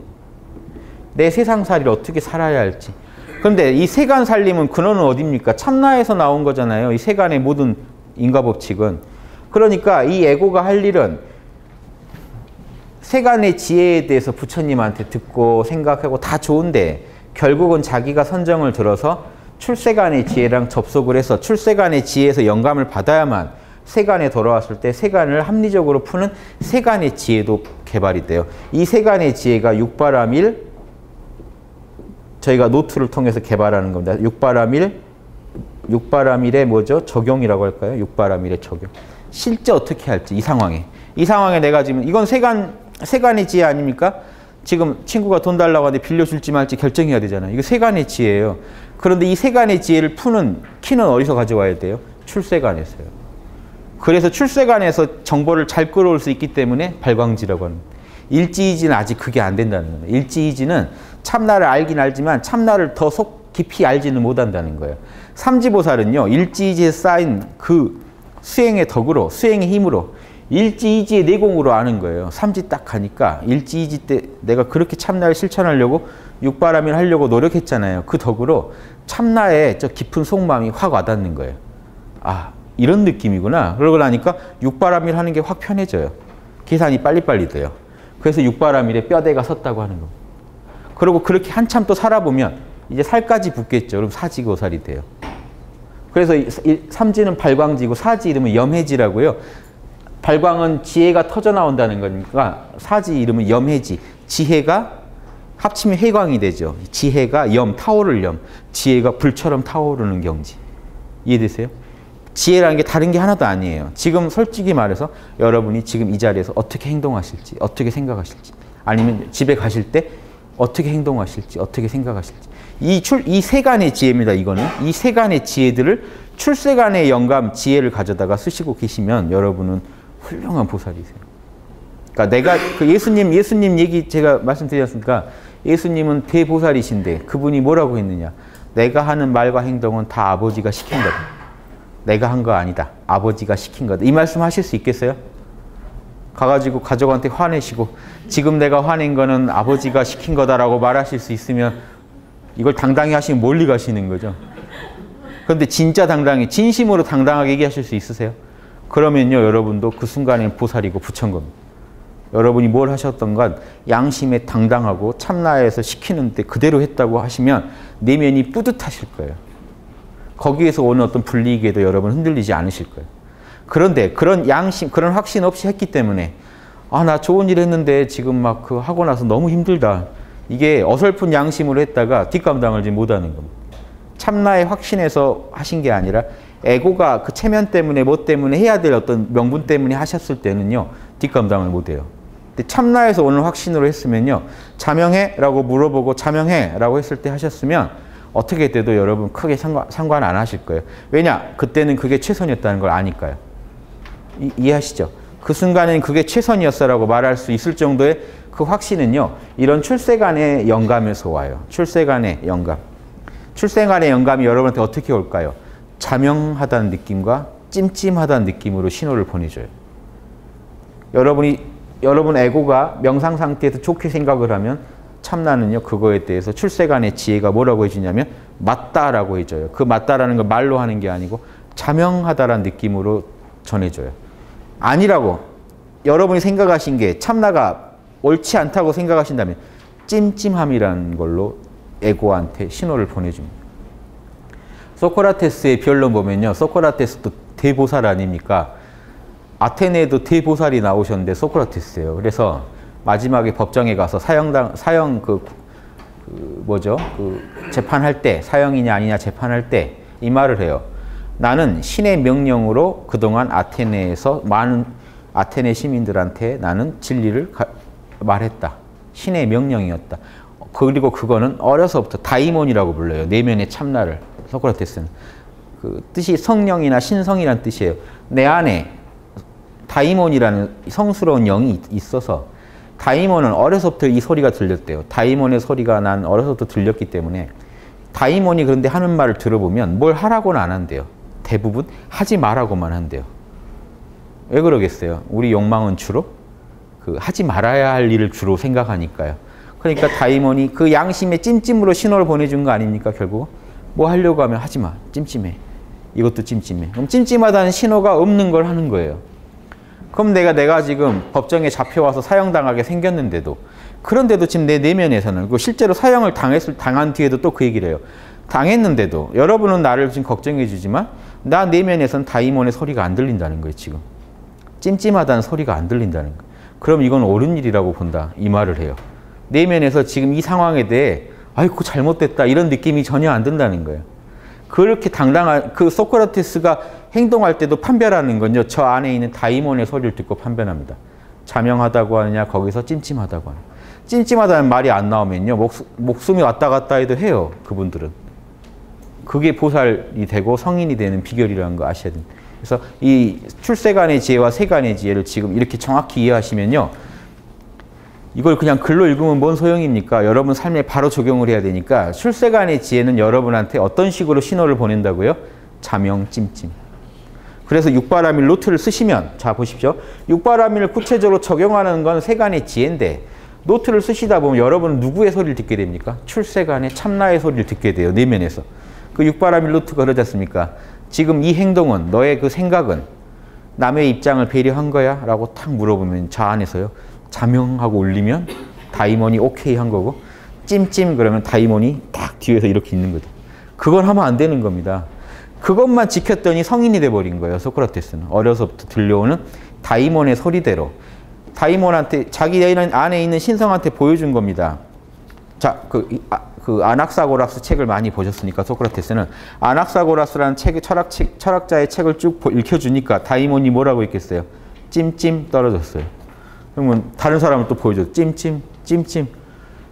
내 세상살이를 어떻게 살아야 할지. 그런데 이 세간 살림은 근원은 어디입니까? 참나에서 나온 거잖아요. 이 세간의 모든 인과법칙은. 그러니까 이 에고가 할 일은 세간의 지혜에 대해서 부처님한테 듣고 생각하고 다 좋은데 결국은 자기가 선정을 들어서 출세간의 지혜랑 접속을 해서 출세간의 지혜에서 영감을 받아야만 세간에 돌아왔을 때 세간을 합리적으로 푸는 세간의 지혜도 개발이 돼요. 이 세간의 지혜가 육바라밀 저희가 노트를 통해서 개발하는 겁니다. 육바라밀의 뭐죠? 적용이라고 할까요? 육바라밀의 적용. 실제 어떻게 할지 이 상황에 내가 지금 이건 세간의 지혜 아닙니까? 지금 친구가 돈 달라고 하는데 빌려줄지 말지 결정해야 되잖아요. 이거 세간의 지혜예요. 그런데 이 세간의 지혜를 푸는 키는 어디서 가져와야 돼요? 출세간에서요. 그래서 출세간에서 정보를 잘 끌어올 수 있기 때문에 발광지라고 합니다. 일지이지는 아직 그게 안 된다는 거예요. 일지이지는 참나를 알긴 알지만 참나를 더 속 깊이 알지는 못한다는 거예요. 삼지보살은요. 일지이지에 쌓인 그 수행의 덕으로 수행의 힘으로 일지이지의 내공으로 아는 거예요. 삼지 딱 가니까 일지이지 때 내가 그렇게 참나를 실천하려고 육바라밀 하려고 노력했잖아요. 그 덕으로 참나의 저 깊은 속마음이 확 와닿는 거예요. 아 이런 느낌이구나. 그러고 나니까 육바라밀 하는 게 확 편해져요. 계산이 빨리빨리 돼요. 그래서 육바라밀에 뼈대가 섰다고 하는 겁니다. 그리고 그렇게 한참 또 살아보면 이제 살까지 붙겠죠. 그럼 사지고살이 돼요. 그래서 삼지는 발광지고 사지 이름은 염해지라고요. 발광은 지혜가 터져 나온다는 거니까 사지 이름은 염해지. 지혜가 합치면 해광이 되죠. 지혜가 타오를 지혜가 불처럼 타오르는 경지. 이해되세요? 지혜라는 게 다른 게 하나도 아니에요. 지금 솔직히 말해서 여러분이 지금 이 자리에서 어떻게 행동하실지, 어떻게 생각하실지, 아니면 집에 가실 때 어떻게 행동하실지, 어떻게 생각하실지. 이 세간의 지혜입니다. 이거는. 이 세간의 지혜들을 출세간의 영감, 지혜를 가져다가 쓰시고 계시면 여러분은 훌륭한 보살이세요. 그러니까 내가 그 예수님 얘기 제가 말씀드렸으니까 예수님은 대보살이신데 그분이 뭐라고 했느냐. 내가 하는 말과 행동은 다 아버지가 시킨 거다. 내가 한 거 아니다. 아버지가 시킨 거다. 이 말씀 하실 수 있겠어요? 가가지고 가족한테 화내시고 지금 내가 화낸 거는 아버지가 시킨 거다라고 말하실 수 있으면 이걸 당당히 하시면 멀리 가시는 거죠. 그런데 진짜 당당히 진심으로 당당하게 얘기하실 수 있으세요? 그러면요 여러분도 그 순간에 보살이고 부처인 겁니다. 여러분이 뭘 하셨던 건 양심에 당당하고 참나에서 시키는데 그대로 했다고 하시면 내면이 뿌듯하실 거예요. 거기에서 오는 어떤 불이익에도 여러분 흔들리지 않으실 거예요. 그런데 그런 양심, 그런 확신 없이 했기 때문에 아, 나 좋은 일 했는데 지금 막 그 하고 나서 너무 힘들다. 이게 어설픈 양심으로 했다가 뒷감당을 지금 못하는 겁니다. 참나의 확신에서 하신 게 아니라 에고가 그 체면 때문에 뭐 때문에 해야 될 어떤 명분 때문에 하셨을 때는요. 뒷감당을 못해요. 근데 참나에서 오는 확신으로 했으면요. 자명해? 라고 물어보고 자명해? 라고 했을 때 하셨으면 어떻게 돼도 여러분 크게 상관 안 하실 거예요. 왜냐? 그때는 그게 최선이었다는 걸 아니까요. 이해하시죠? 그 순간엔 그게 최선이었어라고 말할 수 있을 정도의 그 확신은요. 이런 출세간의 영감에서 와요. 출세간의 영감. 출세간의 영감이 여러분한테 어떻게 올까요? 자명하다는 느낌과 찜찜하다는 느낌으로 신호를 보내줘요. 여러분 에고가 명상 상태에서 좋게 생각을 하면 참나는요. 그거에 대해서 출세간의 지혜가 뭐라고 해주냐면 맞다라고 해줘요. 그 맞다라는 걸 말로 하는 게 아니고 자명하다라는 느낌으로 전해줘요. 아니라고 여러분이 생각하신 게 참나가 옳지 않다고 생각하신다면 찜찜함이라는 걸로 에고한테 신호를 보내줍니다. 소크라테스의 변론 보면요. 소크라테스도 대보살 아닙니까? 아테네에도 대보살이 나오셨는데 소크라테스예요. 그래서 마지막에 법정에 가서 사형 재판할 때 사형이냐 아니냐 재판할 때 이 말을 해요. 나는 신의 명령으로 그동안 아테네에서 많은 아테네 시민들한테 나는 진리를 말했다. 신의 명령이었다. 그리고 그거는 어려서부터 다이몬이라고 불러요. 내면의 참나를. 소크라테스는. 그 뜻이 성령이나 신성이라는 뜻이에요. 내 안에 다이몬이라는 성스러운 영이 있어서 다이몬은 어려서부터 이 소리가 들렸대요. 다이몬의 소리가 난 어려서부터 들렸기 때문에 다이몬이 그런데 하는 말을 들어보면 뭘 하라고는 안 한대요. 대부분 하지 말라고만 한대요. 왜 그러겠어요? 우리 욕망은 주로 하지 말아야 할 일을 주로 생각하니까요. 그러니까 다이몬이 그 양심의 찜찜으로 신호를 보내준 거 아닙니까? 결국 뭐 하려고 하면 하지 마. 찜찜해. 이것도 찜찜해. 그럼 찜찜하다는 신호가 없는 걸 하는 거예요. 그럼 내가 지금 법정에 잡혀와서 사형당하게 생겼는데도 그런데도 지금 내 내면에서는 실제로 사형을 당한 뒤에도 또 그 얘기를 해요. 당했는데도 여러분은 나를 지금 걱정해 주지만 나 내면에서는 다이몬의 소리가 안 들린다는 거예요. 지금. 찜찜하다는 소리가 안 들린다는 거예요. 그럼 이건 옳은 일이라고 본다. 이 말을 해요. 내면에서 지금 이 상황에 대해 아이고 잘못됐다 이런 느낌이 전혀 안 든다는 거예요. 그렇게 당당한 그 소크라테스가 행동할 때도 판별하는 건요. 저 안에 있는 다이몬의 소리를 듣고 판별합니다. 자명하다고 하느냐 거기서 찜찜하다고 하느냐. 찜찜하다는 말이 안 나오면요. 목숨이 왔다 갔다 해도 해요. 그분들은. 그게 보살이 되고 성인이 되는 비결이라는 거 아셔야 됩니다. 그래서 이 출세간의 지혜와 세간의 지혜를 지금 이렇게 정확히 이해하시면요. 이걸 그냥 글로 읽으면 뭔 소용입니까? 여러분 삶에 바로 적용을 해야 되니까 출세간의 지혜는 여러분한테 어떤 식으로 신호를 보낸다고요? 자명, 찜찜. 그래서 육바라밀 노트를 쓰시면 자 보십시오. 육바라밀을 구체적으로 적용하는 건 세간의 지혜인데 노트를 쓰시다 보면 여러분은 누구의 소리를 듣게 됩니까? 출세간의 참나의 소리를 듣게 돼요. 내면에서. 그 육바라밀 노트가 그러지 않습니까? 지금 이 행동은 너의 그 생각은 남의 입장을 배려한 거야? 라고 탁 물어보면 저 안에서요. 자명하고 올리면 다이몬이 오케이 한 거고 찜찜 그러면 다이몬이 딱 뒤에서 이렇게 있는 거죠. 그건 하면 안 되는 겁니다. 그것만 지켰더니 성인이 돼버린 거예요. 소크라테스는. 어려서부터 들려오는 다이몬의 소리대로 다이몬한테 자기 안에 있는 신성한테 보여준 겁니다. 자, 그 아낙사고라스 책을 많이 보셨으니까 소크라테스는 아낙사고라스라는 철학자의 책을 쭉 읽혀주니까 다이몬이 뭐라고 했겠어요? 찜찜 떨어졌어요. 그러면 다른 사람을 또 보여줘요. 찜찜, 찜찜.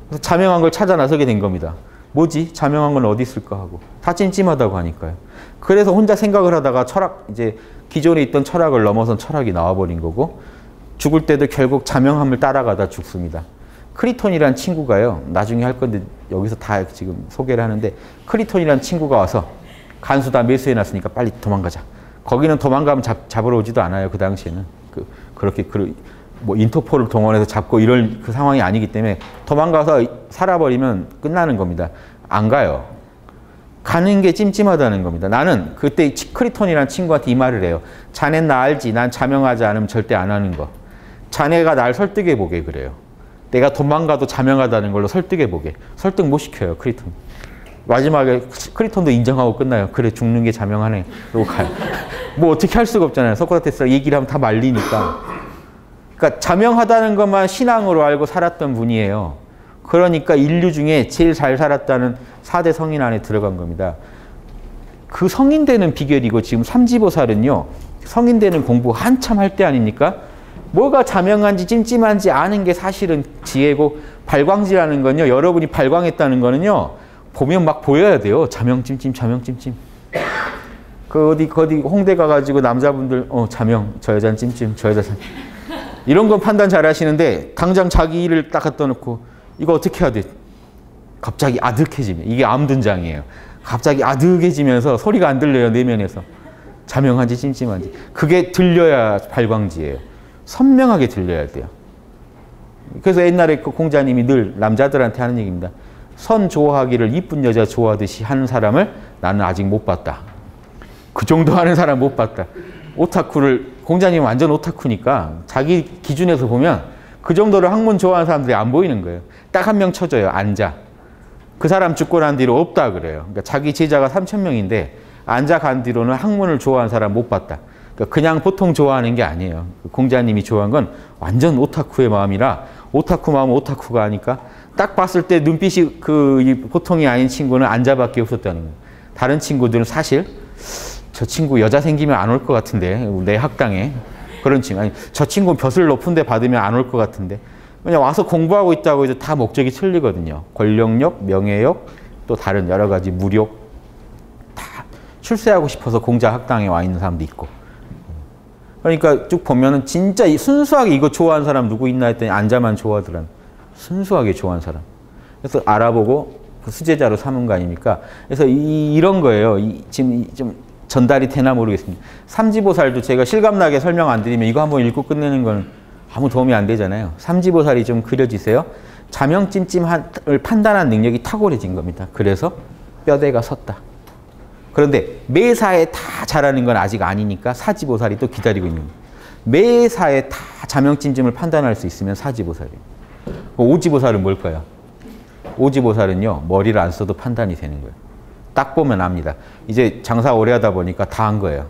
그래서 자명한 걸 찾아 나서게 된 겁니다. 뭐지? 자명한 건 어디 있을까 하고. 다 찜찜하다고 하니까요. 그래서 혼자 생각을 하다가 이제 기존에 있던 철학을 넘어선 철학이 나와버린 거고 죽을 때도 결국 자명함을 따라가다 죽습니다. 크리톤이라는 친구가요. 나중에 할 건데 여기서 다 지금 소개를 하는데 크리톤이라는 친구가 와서 간수 다 매수해놨으니까 빨리 도망가자. 거기는 도망가면 잡으러 오지도 않아요. 그 당시에는. 그렇게 뭐 인터폴을 동원해서 잡고 이럴 그 상황이 아니기 때문에 도망가서 살아버리면 끝나는 겁니다. 안 가요. 가는 게 찜찜하다는 겁니다. 나는 그때 크리톤이라는 친구한테 이 말을 해요. 자넨 나 알지? 난 자명하지 않으면 절대 안 하는 거. 자네가 날 설득해보게 그래요. 내가 도망가도 자명하다는 걸로 설득해보게. 설득 못 시켜요. 크리톤. 마지막에 크리톤도 인정하고 끝나요. 그래 죽는 게 자명하네. 그러고 가요. 뭐 어떻게 할 수가 없잖아요. 소크라테스가 얘기를 하면 다 말리니까. 그러니까 자명하다는 것만 신앙으로 알고 살았던 분이에요. 그러니까 인류 중에 제일 잘 살았다는 4대 성인 안에 들어간 겁니다. 그 성인 되는 비결이고 지금 삼지보살은요. 성인 되는 공부 한참 할 때 아닙니까? 뭐가 자명한지 찜찜한지 아는 게 사실은 지혜고 발광지라는 건요. 여러분이 발광했다는 거는요. 보면 막 보여야 돼요. 자명 찜찜 자명 찜찜. 그 어디 홍대 가가지고 남자분들 자명 저 여자는 찜찜 저 여자 이런 건 판단 잘 하시는데 당장 자기 일을 딱 갖다 놓고 이거 어떻게 해야 돼? 갑자기 아득해지면 이게 암둔장이에요. 갑자기 아득해지면서 소리가 안 들려요. 내면에서. 자명한지 찜찜한지. 그게 들려야 발광지예요. 선명하게 들려야 돼요. 그래서 옛날에 그 공자님이 늘 남자들한테 하는 얘기입니다. 선 좋아하기를 이쁜 여자 좋아하듯이 하는 사람을 나는 아직 못 봤다. 그 정도 하는 사람 못 봤다. 오타쿠를 공자님은 완전 오타쿠니까 자기 기준에서 보면 그 정도로 학문 좋아하는 사람들이 안 보이는 거예요. 딱 한 명 쳐줘요. 앉아. 그 사람 죽고 난 뒤로 없다 그래요. 그러니까 자기 제자가 3,000명인데 앉아 간 뒤로는 학문을 좋아하는 사람 못 봤다. 그러니까 그냥 보통 좋아하는 게 아니에요. 공자님이 좋아한 건 완전 오타쿠의 마음이라 오타쿠 마음은 오타쿠가 아니까 딱 봤을 때 눈빛이 보통이 아닌 친구는 앉아밖에 없었다는 거예요. 다른 친구들은 사실 저 친구 여자 생기면 안 올 것 같은데 내 학당에 그런 친구 아니 저 친구 벼슬 높은 데 받으면 안 올 것 같은데 그냥 와서 공부하고 있다고 해도 다 목적이 틀리거든요. 권력욕, 명예욕, 또 다른 여러 가지 무력 다 출세하고 싶어서 공자 학당에 와 있는 사람도 있고 그러니까 쭉 보면은 진짜 순수하게 이거 좋아하는 사람 누구 있나 했더니 앉아만 좋아하더란 순수하게 좋아하는 사람. 그래서 알아보고 그 수제자로 삼은 거 아닙니까? 그래서 이런 거예요. 지금 좀 전달이 되나 모르겠습니다. 삼지보살도 제가 실감나게 설명 안 드리면 이거 한번 읽고 끝내는 건 아무 도움이 안 되잖아요. 삼지보살이 좀 그려지세요. 자명찜찜을 판단한 능력이 탁월해진 겁니다. 그래서 뼈대가 섰다. 그런데 매사에 다 잘하는 건 아직 아니니까 사지보살이 또 기다리고 있는 거예요. 매사에 다 자명찜찜을 판단할 수 있으면 사지보살이에요. 오지보살은 뭘까요? 오지보살은요. 머리를 안 써도 판단이 되는 거예요. 딱 보면 압니다. 이제 장사 오래 하다 보니까 다 한 거예요.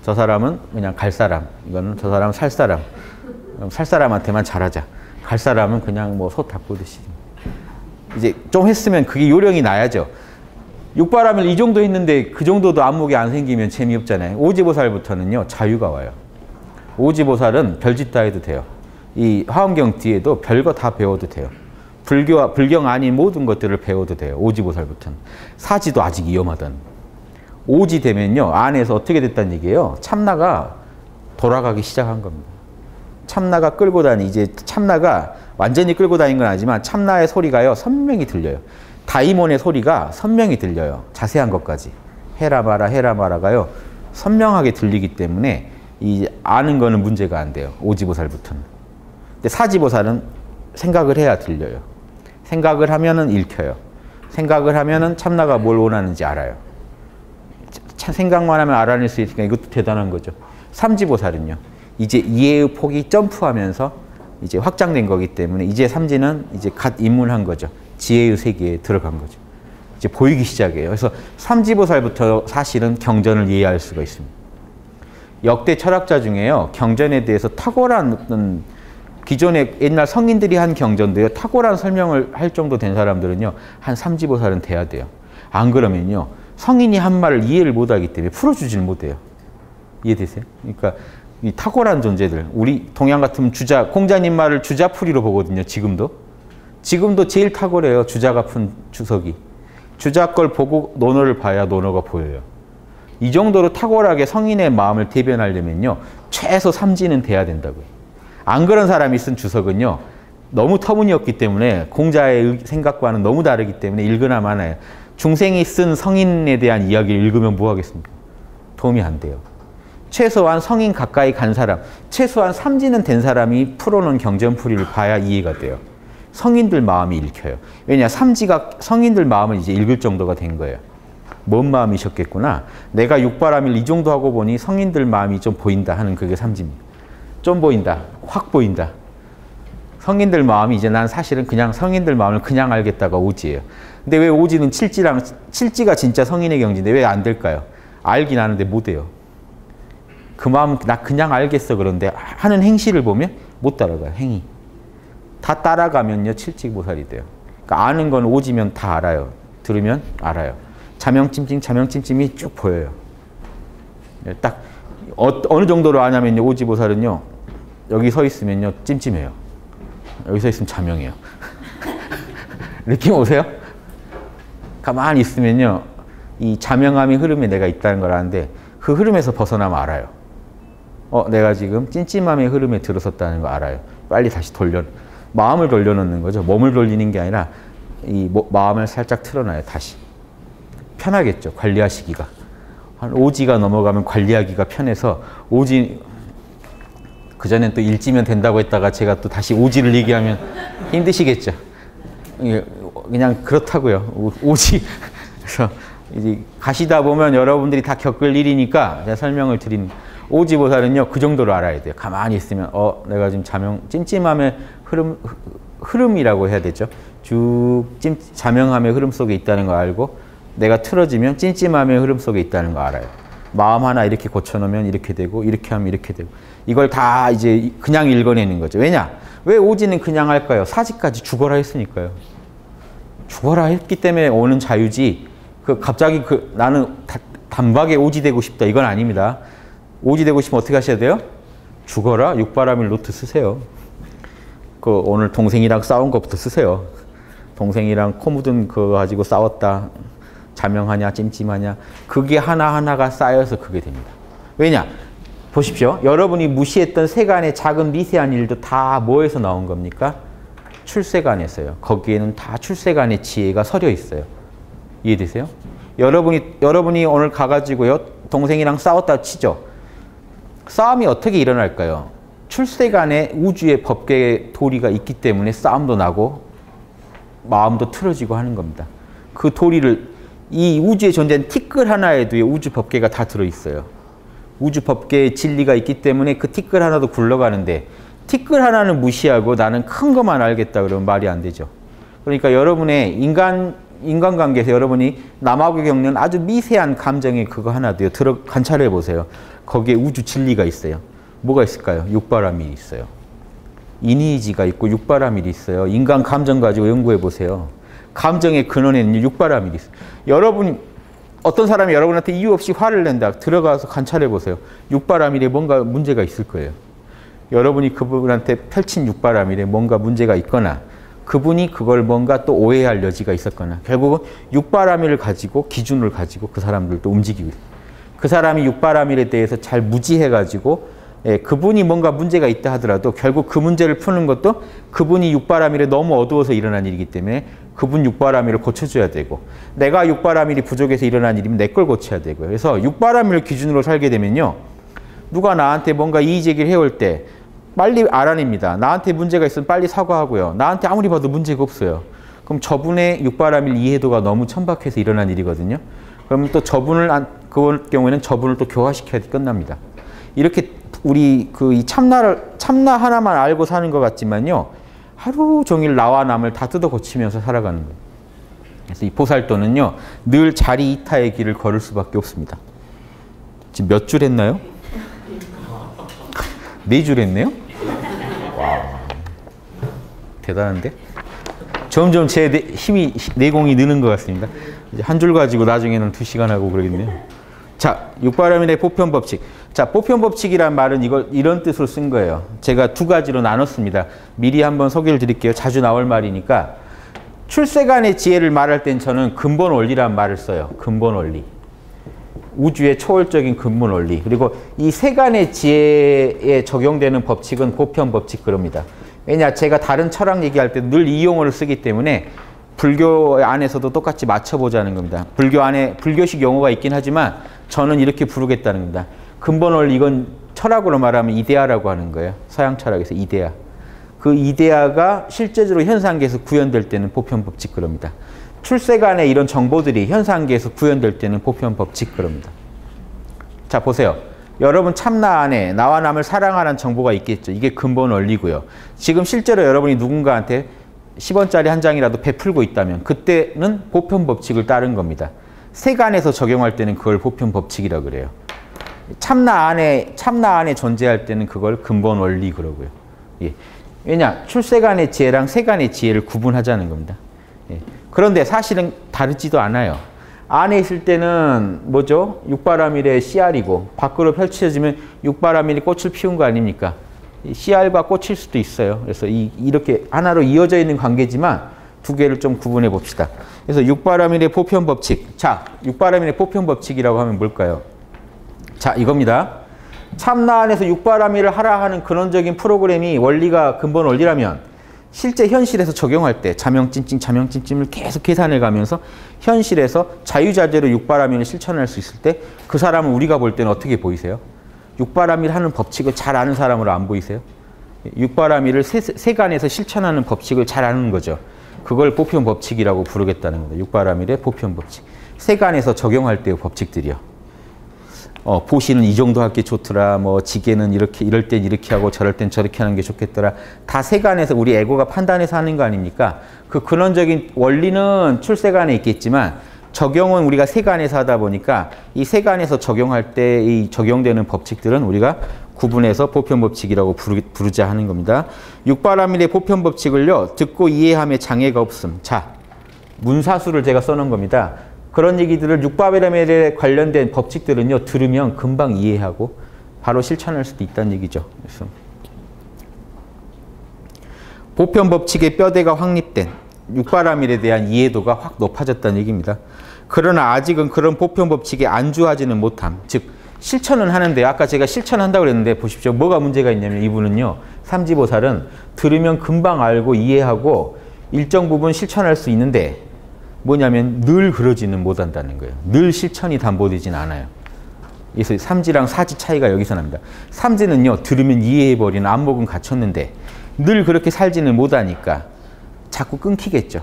저 사람은 그냥 갈 사람, 이거는 저 사람은 살 사람. 살 사람한테만 잘하자. 갈 사람은 그냥 뭐 소 닭보듯이. 이제 좀 했으면 그게 요령이 나야죠. 육바람을 이 정도 했는데 그 정도도 안목이 안 생기면 재미없잖아요. 오지보살부터는요. 자유가 와요. 오지보살은 별짓 다 해도 돼요. 이 화엄경 뒤에도 별거 다 배워도 돼요. 불경 아닌 모든 것들을 배워도 돼요. 오지보살부터는. 사지도 아직 위험하다는. 오지 되면요. 안에서 어떻게 됐다는 얘기예요. 참나가 돌아가기 시작한 겁니다. 참나가 끌고 이제 참나가 완전히 끌고 다닌 건 아니지만 참나의 소리가요. 선명히 들려요. 다이몬의 소리가 선명히 들려요. 자세한 것까지. 해라 마라가요. 선명하게 들리기 때문에 이 아는 거는 문제가 안 돼요. 오지보살부터는. 근데 사지보살은 생각을 해야 들려요. 생각을 하면은 읽혀요. 생각을 하면은 참나가 뭘 원하는지 알아요. 생각만 하면 알아낼 수 있으니까 이것도 대단한 거죠. 삼지보살은요. 이제 이해의 폭이 점프하면서 이제 확장된 거기 때문에 이제 삼지는 이제 갓 입문한 거죠. 지혜의 세계에 들어간 거죠. 이제 보이기 시작해요. 그래서 삼지보살부터 사실은 경전을 이해할 수가 있습니다. 역대 철학자 중에요. 경전에 대해서 탁월한 어떤 기존에 옛날 성인들이 한 경전도요. 탁월한 설명을 할 정도 된 사람들은요. 한 삼지보살은 돼야 돼요. 안 그러면요. 성인이 한 말을 이해를 못하기 때문에 풀어주질 못해요. 이해되세요? 그러니까 이 탁월한 존재들. 우리 동양 같으면 공자님 말을 주자풀이로 보거든요. 지금도 제일 탁월해요. 주자가 푼 주석이. 주자 걸 보고 논어를 봐야 논어가 보여요. 이 정도로 탁월하게 성인의 마음을 대변하려면요. 최소 삼지는 돼야 된다고요. 안 그런 사람이 쓴 주석은요. 너무 터무니없기 때문에 공자의 생각과는 너무 다르기 때문에 읽으나 마나요. 중생이 쓴 성인에 대한 이야기를 읽으면 뭐 하겠습니까? 도움이 안 돼요. 최소한 성인 가까이 간 사람, 최소한 삼지는 된 사람이 풀어놓은 경전풀이를 봐야 이해가 돼요. 성인들 마음이 읽혀요. 왜냐, 삼지가 성인들 마음을 이제 읽을 정도가 된 거예요. 뭔 마음이셨겠구나. 내가 육바람일 이 정도 하고 보니 성인들 마음이 좀 보인다 하는 그게 삼지입니다. 좀 보인다. 확 보인다. 성인들 마음이 이제 난 사실은 그냥 성인들 마음을 그냥 알겠다가 오지예요. 근데 왜 오지는 칠지가 진짜 성인의 경지인데 왜 안 될까요? 알긴 아는데 못 해요. 그 마음 나 그냥 알겠어 그런데 하는 행실을 보면 못 따라가요. 행위. 다 따라가면요 칠지보살이 돼요. 그러니까 아는 건 오지면 다 알아요. 들으면 알아요. 자명찜찜이 쭉 보여요. 딱 어느 정도로 아냐면요 오지보살은요 여기 서 있으면요 찜찜해요. 여기 서 있으면 자명해요. 느낌 오세요? 가만히 있으면요 이 자명함의 흐름에 내가 있다는 걸 아는데 그 흐름에서 벗어나면 알아요. 내가 지금 찜찜함의 흐름에 들어섰다는 거 알아요. 빨리 다시 마음을 돌려놓는 거죠. 몸을 돌리는 게 아니라 이 마음을 살짝 틀어놔요. 다시. 편하겠죠. 관리하시기가. 한 5지가 넘어가면 관리하기가 편해서 5지 그전엔 또 1지면 된다고 했다가 제가 또 다시 5지를 얘기하면 힘드시겠죠. 그냥 그렇다고요. 5지. 그래서 이제 가시다 보면 여러분들이 다 겪을 일이니까 제가 설명을 드리는 오지보살은요 그 정도로 알아야 돼요. 가만히 있으면 내가 지금 찜찜함의 흐름이라고 해야 되죠. 쭉 자명함의 흐름 속에 있다는 거 알고 내가 틀어지면 찜찜함의 흐름 속에 있다는 거 알아요. 마음 하나 이렇게 고쳐놓으면 이렇게 되고 이렇게 하면 이렇게 되고 이걸 다 이제 그냥 읽어내는 거죠. 왜냐? 왜 오지는 그냥 할까요? 사지까지 죽어라 했으니까요. 죽어라 했기 때문에 오는 자유지 갑자기 나는 단박에 오지 되고 싶다 이건 아닙니다. 오지 되고 싶으면 어떻게 하셔야 돼요? 죽어라 육바라밀 노트 쓰세요. 오늘 동생이랑 싸운 것부터 쓰세요. 동생이랑 코 묻은 그거 가지고 싸웠다. 자명하냐 찜찜하냐 그게 하나하나가 쌓여서 그게 됩니다. 왜냐? 보십시오. 여러분이 무시했던 세간의 작은 미세한 일도 다 뭐에서 나온 겁니까? 출세간에서요. 거기에는 다 출세간의 지혜가 서려 있어요. 이해되세요? 여러분이 오늘 가가지고요 동생이랑 싸웠다 치죠. 싸움이 어떻게 일어날까요? 출세간에 우주의 법계의 도리가 있기 때문에 싸움도 나고 마음도 틀어지고 하는 겁니다. 그 도리를 이 우주에 존재하는 티끌 하나에도 우주 법계가 다 들어있어요. 우주 법계의 진리가 있기 때문에 그 티끌 하나도 굴러가는데 티끌 하나는 무시하고 나는 큰 것만 알겠다 그러면 말이 안 되죠. 그러니까 여러분의 인간관계에서 여러분이 남하고 겪는 아주 미세한 감정의 그거 하나도요. 관찰해 보세요. 거기에 우주 진리가 있어요. 뭐가 있을까요? 육바라밀이 있어요. 인의지가 있고 육바라밀이 있어요. 인간 감정 가지고 연구해 보세요. 감정의 근원에는 육바라밀이 있어요. 어떤 사람이 여러분한테 이유 없이 화를 낸다. 들어가서 관찰해 보세요. 육바라밀에 뭔가 문제가 있을 거예요. 여러분이 그분한테 펼친 육바라밀에 뭔가 문제가 있거나 그분이 그걸 뭔가 또 오해할 여지가 있었거나 결국은 육바라밀을 가지고 기준을 가지고 그 사람들도 움직이고 있어요. 그 사람이 육바라밀에 대해서 잘 무지해가지고 그분이 뭔가 문제가 있다 하더라도 결국 그 문제를 푸는 것도 그분이 육바라밀에 너무 어두워서 일어난 일이기 때문에 그분 육바라밀을 고쳐줘야 되고 내가 육바라밀이 부족해서 일어난 일이면 내 걸 고쳐야 되고요. 그래서 육바라밀을 기준으로 살게 되면요. 누가 나한테 뭔가 이의제기를 해올 때 빨리 알아냅니다. 나한테 문제가 있으면 빨리 사과하고요. 나한테 아무리 봐도 문제가 없어요. 그럼 저분의 육바라밀 이해도가 너무 천박해서 일어난 일이거든요. 그러면 또 그럴 경우에는 저분을 또 교화시켜야 끝납니다. 이렇게 우리 이 참나 하나만 알고 사는 것 같지만요. 하루 종일 나와 남을 다 뜯어 고치면서 살아가는 거예요. 그래서 이 보살도는요. 늘 자리 이타의 길을 걸을 수밖에 없습니다. 지금 몇 줄 했나요? 4줄 했네요? 와, 대단한데? 점점 제 내공이 느는 것 같습니다. 이제 한 줄 가지고 나중에는 2시간 하고 그러겠네요. 자, 육바라밀의 보편법칙. 자, 보편법칙이란 말은 이런 뜻으로 쓴 거예요. 제가 2가지로 나눴습니다. 미리 한번 소개를 드릴게요. 자주 나올 말이니까. 출세간의 지혜를 말할 땐 저는 근본 원리란 말을 써요. 근본 원리. 우주의 초월적인 근본 원리. 그리고 이 세간의 지혜에 적용되는 법칙은 보편법칙 그럽니다. 왜냐? 제가 다른 철학 얘기할 때 늘 이 용어를 쓰기 때문에 불교 안에서도 똑같이 맞춰보자는 겁니다. 불교 안에 불교식 용어가 있긴 하지만 저는 이렇게 부르겠다는 겁니다. 근본 원리 이건 철학으로 말하면 이데아라고 하는 거예요. 서양 철학에서 이데아. 그 이데아가 실제적으로 현상계에서 구현될 때는 보편법칙 그럽니다. 출세간의 이런 정보들이 현상계에서 구현될 때는 보편법칙 그럽니다. 자 보세요. 여러분 참나 안에 나와 남을 사랑하라는 정보가 있겠죠. 이게 근본 원리고요. 지금 실제로 여러분이 누군가한테 10원짜리 한 장이라도 베풀고 있다면 그때는 보편 법칙을 따른 겁니다. 세간에서 적용할 때는 그걸 보편 법칙이라고 그래요. 참나 안에 존재할 때는 그걸 근본 원리 그러고요. 예. 왜냐? 출세간의 지혜랑 세간의 지혜를 구분하자는 겁니다. 예. 그런데 사실은 다르지도 않아요. 안에 있을 때는 뭐죠? 육바라밀의 씨알이고 밖으로 펼쳐지면 육바라밀이 꽃을 피운 거 아닙니까? 씨알과 꽃일 수도 있어요. 그래서 이렇게 하나로 이어져 있는 관계지만 두 개를 좀 구분해 봅시다. 그래서 육바라밀의 보편 법칙. 자, 육바라밀의 보편 법칙이라고 하면 뭘까요? 자, 이겁니다. 참나 안에서 육바라밀을 하라 하는 근원적인 프로그램이 원리가 근본 원리라면 실제 현실에서 적용할 때 자명찜찜을 계속 계산해 가면서 현실에서 자유자재로 육바라밀을 실천할 수 있을 때 그 사람은 우리가 볼 때는 어떻게 보이세요? 육바라밀 하는 법칙을 잘 아는 사람으로 안 보이세요? 육바라밀을 세간에서 실천하는 법칙을 잘 아는 거죠. 그걸 보편 법칙이라고 부르겠다는 겁니다. 육바라밀의 보편 법칙. 세간에서 적용할 때의 법칙들이요. 보시는 이 정도 할 게 좋더라. 뭐 지게는 이렇게 이럴 땐 이렇게 하고 저럴 땐 저렇게 하는 게 좋겠더라. 다 세간에서 우리 에고가 판단해서 하는 거 아닙니까? 그 근원적인 원리는 출세간에 있겠지만 적용은 우리가 세간에서 하다 보니까 이 세간에서 적용할 때 이 적용되는 법칙들은 우리가 구분해서 보편 법칙이라고 부르자 하는 겁니다. 육바라밀의 보편 법칙을요. 듣고 이해함에 장애가 없음. 자, 문사수를 제가 써놓은 겁니다. 그런 얘기들을 육바라밀에 관련된 법칙들은요. 들으면 금방 이해하고 바로 실천할 수도 있다는 얘기죠. 그래서 보편 법칙의 뼈대가 확립된 육바라밀에 대한 이해도가 확 높아졌다는 얘기입니다. 그러나 아직은 그런 보편 법칙에 안주하지는 못함. 즉 실천은 하는데 아까 제가 실천한다고 그랬는데 보십시오. 뭐가 문제가 있냐면 이분은요. 삼지보살은 들으면 금방 알고 이해하고 일정 부분 실천할 수 있는데 뭐냐면 늘 그러지는 못한다는 거예요. 늘 실천이 담보되진 않아요. 그래서 삼지랑 사지 차이가 여기서 납니다. 삼지는요. 들으면 이해해버리는 안목은 갖췄는데 늘 그렇게 살지는 못하니까 자꾸 끊기겠죠.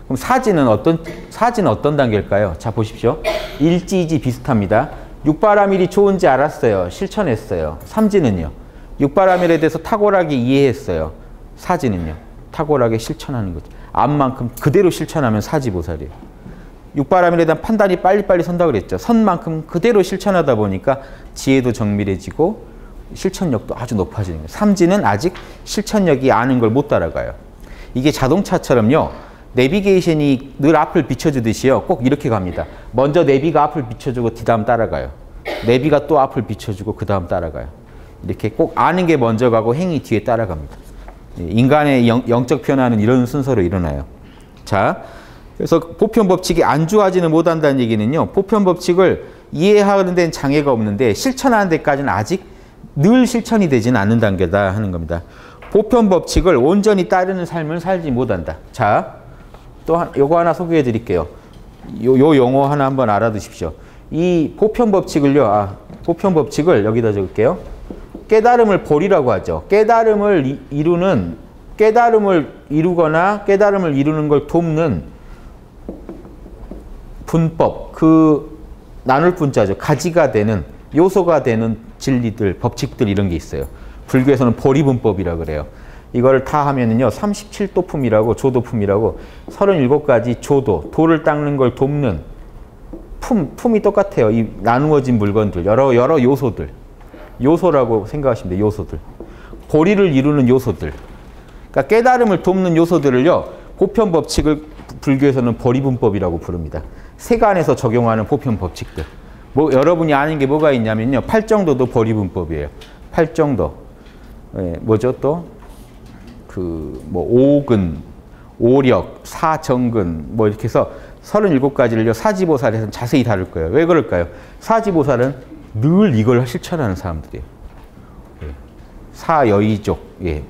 그럼 사지는 어떤 단계일까요? 자 보십시오. 일지이지 비슷합니다. 육바라밀이 좋은지 알았어요. 실천했어요. 삼지는요. 육바라밀에 대해서 탁월하게 이해했어요. 사지는요. 탁월하게 실천하는 거죠. 암만큼 그대로 실천하면 사지보살이에요. 육바라밀에 대한 판단이 빨리빨리 선다고 그랬죠. 선만큼 그대로 실천하다 보니까 지혜도 정밀해지고 실천력도 아주 높아지는 거예요. 삼지는 아직 실천력이 아는 걸 못 따라가요. 이게 자동차처럼요. 내비게이션이 늘 앞을 비춰주듯이요. 꼭 이렇게 갑니다. 먼저 내비가 앞을 비춰주고 그 다음 따라가요. 내비가 또 앞을 비춰주고 그 다음 따라가요. 이렇게 꼭 아는 게 먼저 가고 행위 뒤에 따라갑니다. 인간의 영적 변화는 이런 순서로 일어나요. 자, 그래서 보편 법칙이 안주하지는 못한다는 얘기는요. 보편 법칙을 이해하는 데는 장애가 없는데 실천하는 데까지는 아직 늘 실천이 되지는 않는 단계다 하는 겁니다. 보편 법칙을 온전히 따르는 삶을 살지 못한다. 자, 또 요거 하나 소개해 드릴게요. 요 용어 하나 한번 알아두십시오. 이 보편 법칙을요. 보편 법칙을 여기다 적을게요. 깨달음을 보리라고 하죠. 깨달음을 이루거나 깨달음을 이루는 걸 돕는 분법, 그 나눌 분자죠. 가지가 되는, 요소가 되는 진리들, 법칙들 이런 게 있어요. 불교에서는 보리분법이라고 그래요. 이거를 다 하면은요, 37도품이라고, 조도품이라고 37가지 조도, 도를 닦는 걸 돕는 품이 똑같아요. 이 나누어진 물건들, 여러 요소들. 요소라고 생각하시면 돼요. 요소들. 보리를 이루는 요소들. 그러니까 깨달음을 돕는 요소들을요. 보편 법칙을 불교에서는 보리분법이라고 부릅니다. 세간에서 적용하는 보편 법칙들. 뭐 여러분이 아는 게 뭐가 있냐면요. 팔정도도 보리분법이에요. 팔정도. 뭐죠 또? 뭐 오근, 오력, 사정근 뭐 이렇게 해서 37가지를요. 사지보살에서는 자세히 다룰 거예요. 왜 그럴까요? 사지보살은 늘 이걸 실천하는 사람들이에요. 사여의족,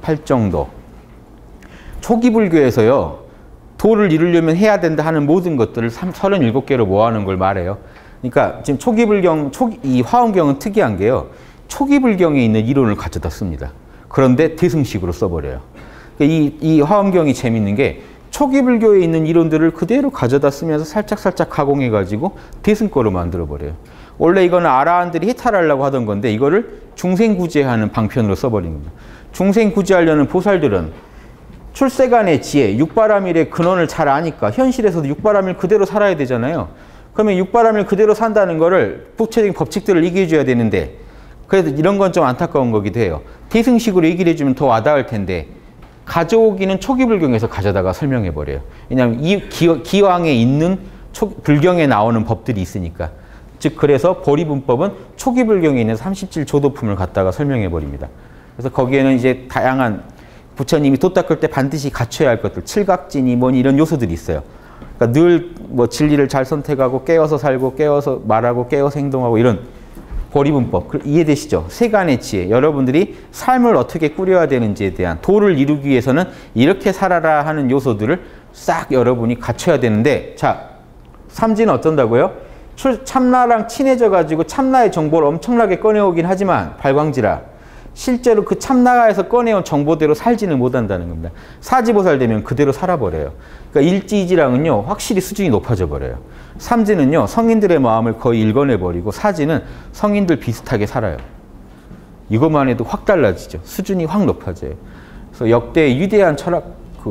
팔정도. 초기 불교에서요. 도를 이루려면 해야 된다 하는 모든 것들을 37개로 모아놓은 걸 말해요. 그러니까 지금 초기 불경, 이 화엄경은 특이한 게요. 초기 불경에 있는 이론을 가져다 씁니다. 그런데 대승식으로 써버려요. 이 화엄경이 재밌는 게 초기 불교에 있는 이론들을 그대로 가져다 쓰면서 살짝 가공해가지고 대승 거로 만들어버려요. 원래 이거는 아라한들이 해탈하려고 하던 건데 이거를 중생구제하는 방편으로 써버린 겁니다. 중생구제하려는 보살들은 출세간의 지혜, 육바라밀의 근원을 잘 아니까 현실에서도 육바라밀 그대로 살아야 되잖아요. 그러면 육바라밀 그대로 산다는 거를 부처적인 법칙들을 얘기해 줘야 되는데 그래도 이런 건 좀 안타까운 거기도 해요. 대승식으로 얘기를 해주면 더 와닿을 텐데 가져오기는 초기불경에서 가져다가 설명해 버려요. 왜냐하면 이 기왕에 있는 불경에 나오는 법들이 있으니까. 즉 그래서 보리분법은 초기불경에 있는 37조도품을 갖다가 설명해 버립니다. 그래서 거기에는 이제 다양한 부처님이 돛 닦을 때 반드시 갖춰야 할 것들, 칠각진이 뭐니 이런 요소들이 있어요. 그러니까 늘 뭐 진리를 잘 선택하고 깨어서 살고 깨어서 말하고 깨어서 행동하고 이런 보리분법 이해되시죠? 세간의 지혜, 여러분들이 삶을 어떻게 꾸려야 되는지에 대한 도를 이루기 위해서는 이렇게 살아라 하는 요소들을 싹 여러분이 갖춰야 되는데 자, 삼지는 어쩐다고요? 참나랑 친해져 가지고 참나의 정보를 엄청나게 꺼내오긴 하지만 발광지라 실제로 그 참나에서 꺼내온 정보대로 살지는 못한다는 겁니다. 사지보살 되면 그대로 살아버려요. 그러니까 일지이지랑은요 확실히 수준이 높아져 버려요. 삼지는요 성인들의 마음을 거의 읽어내버리고 사지는 성인들 비슷하게 살아요. 이것만 해도 확 달라지죠. 수준이 확 높아져요. 그래서 역대 위대한 철학,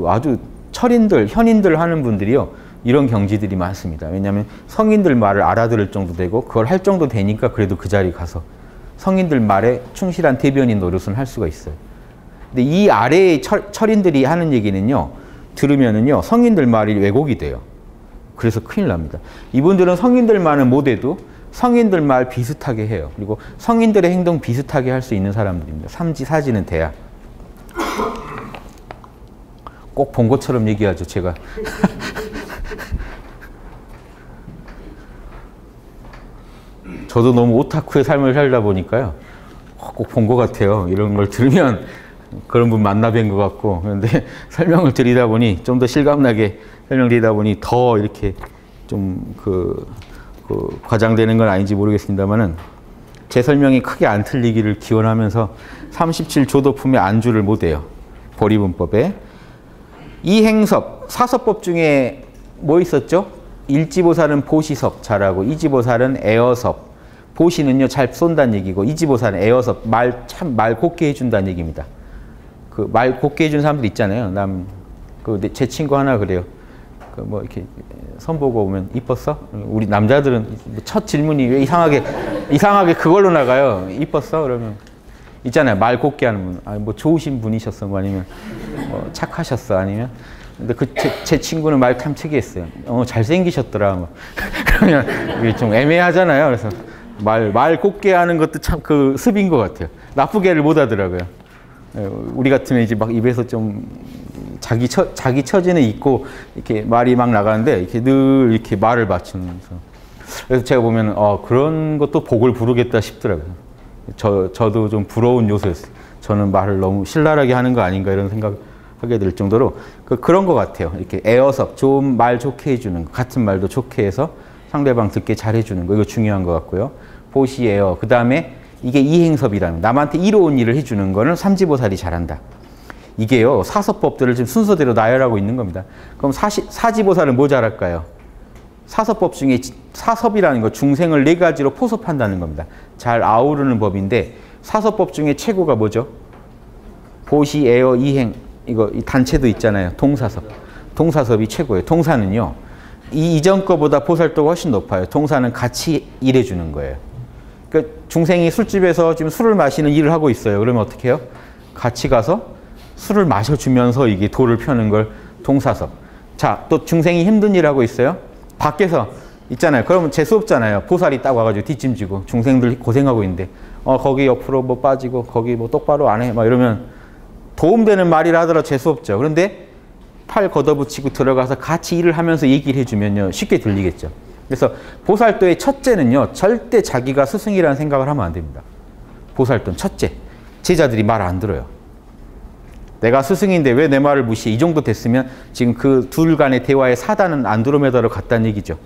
아주 철인들, 현인들 하는 분들이요 이런 경지들이 많습니다. 왜냐하면 성인들 말을 알아들을 정도 되고 그걸 할 정도 되니까 그래도 그 자리 가서 성인들 말에 충실한 대변인 노릇은 할 수가 있어요. 근데 이 아래의 철인들이 하는 얘기는요, 들으면은요, 성인들 말이 왜곡이 돼요. 그래서 큰일 납니다. 이분들은 성인들 말은 못해도 성인들 말 비슷하게 해요. 그리고 성인들의 행동 비슷하게 할 수 있는 사람들입니다. 삼지, 사지는 돼야. 꼭 본 것처럼 얘기하죠, 제가. 저도 너무 오타쿠의 삶을 살다 보니까요. 꼭 본 것 같아요. 이런 걸 들으면 그런 분 만나 뵌 것 같고. 그런데 설명을 드리다 보니 좀 더 실감나게 설명드리다 보니 더 이렇게 좀 과장되는 건 아닌지 모르겠습니다만은 제 설명이 크게 안 틀리기를 기원하면서 37조도품의 안주를 못해요. 보리분법에. 이행섭, 사서법 중에 뭐 있었죠? 일지보살은 보시섭 잘하고 이지보살은 에어섭. 보시는요 잘 쏜다는 얘기고 이지보살은 에어섭 말 곱게 해준다는 얘기입니다. 그 말 곱게 해준 사람들 있잖아요. 제 친구 하나 그래요. 뭐 이렇게 선보고 오면 이뻤어? 우리 남자들은 첫 질문이 왜 이상하게 그걸로 나가요. 이뻤어? 그러면 있잖아요. 말 곱게 하는 분. 뭐 좋으신 분이셨어? 뭐 아니면 뭐 착하셨어? 아니면 근데 제 친구는 말 참 특이했어요. 잘생기셨더라. 뭐. 그러면 이게 좀 애매하잖아요. 그래서 말 곱게 하는 것도 참 그 습인 것 같아요. 나쁘게를 못 하더라고요. 우리 같으면 이제 막 입에서 좀 자기 처지는 있고 이렇게 말이 막 나가는데 이렇게 늘 이렇게 말을 맞추면서 그래서 제가 보면 그런 것도 복을 부르겠다 싶더라고요. 저도 좀 부러운 요소였어요. 저는 말을 너무 신랄하게 하는 거 아닌가 이런 생각하게 될 정도로 그런 것 같아요. 이렇게 에어섭, 좋은 말 좋게 해주는 거, 같은 말도 좋게 해서 상대방 듣게 잘 해주는 거 이거 중요한 것 같고요. 보시에요. 그 다음에 이게 이행섭이라는 남한테 이로운 일을 해주는 거는 삼지보살이 잘한다. 이게요 사서법들을 지금 순서대로 나열하고 있는 겁니다. 그럼 사지보살은 뭐 잘할까요? 사서법 중에 사섭이라는 거 중생을 네 가지로 포섭한다는 겁니다. 잘 아우르는 법인데 사서법 중에 최고가 뭐죠? 보시, 에어, 이행 이거 이 단체도 있잖아요. 동사섭. 동사섭이 최고예요. 동사는요 이전 거보다 보살도가 훨씬 높아요. 동사는 같이 일해주는 거예요. 그러니까 중생이 술집에서 지금 술을 마시는 일을 하고 있어요. 그러면 어떻게 해요? 같이 가서 술을 마셔주면서 이게 도를 펴는 걸 동사섭. 자, 또 중생이 힘든 일 하고 있어요. 밖에서 있잖아요. 그러면 재수 없잖아요. 보살이 딱 와가지고 뒷짐지고 중생들 고생하고 있는데 거기 옆으로 뭐 빠지고 거기 뭐 똑바로 안 해. 막 이러면 도움되는 말이라 하더라도 재수 없죠. 그런데 팔 걷어붙이고 들어가서 같이 일을 하면서 얘기를 해주면요. 쉽게 들리겠죠. 그래서 보살도의 첫째는요. 절대 자기가 스승이라는 생각을 하면 안 됩니다. 보살도는 첫째. 제자들이 말 안 들어요. 내가 스승인데 왜 내 말을 무시해? 이 정도 됐으면 지금 그 둘 간의 대화의 사단은 안드로메다로 갔다는 얘기죠.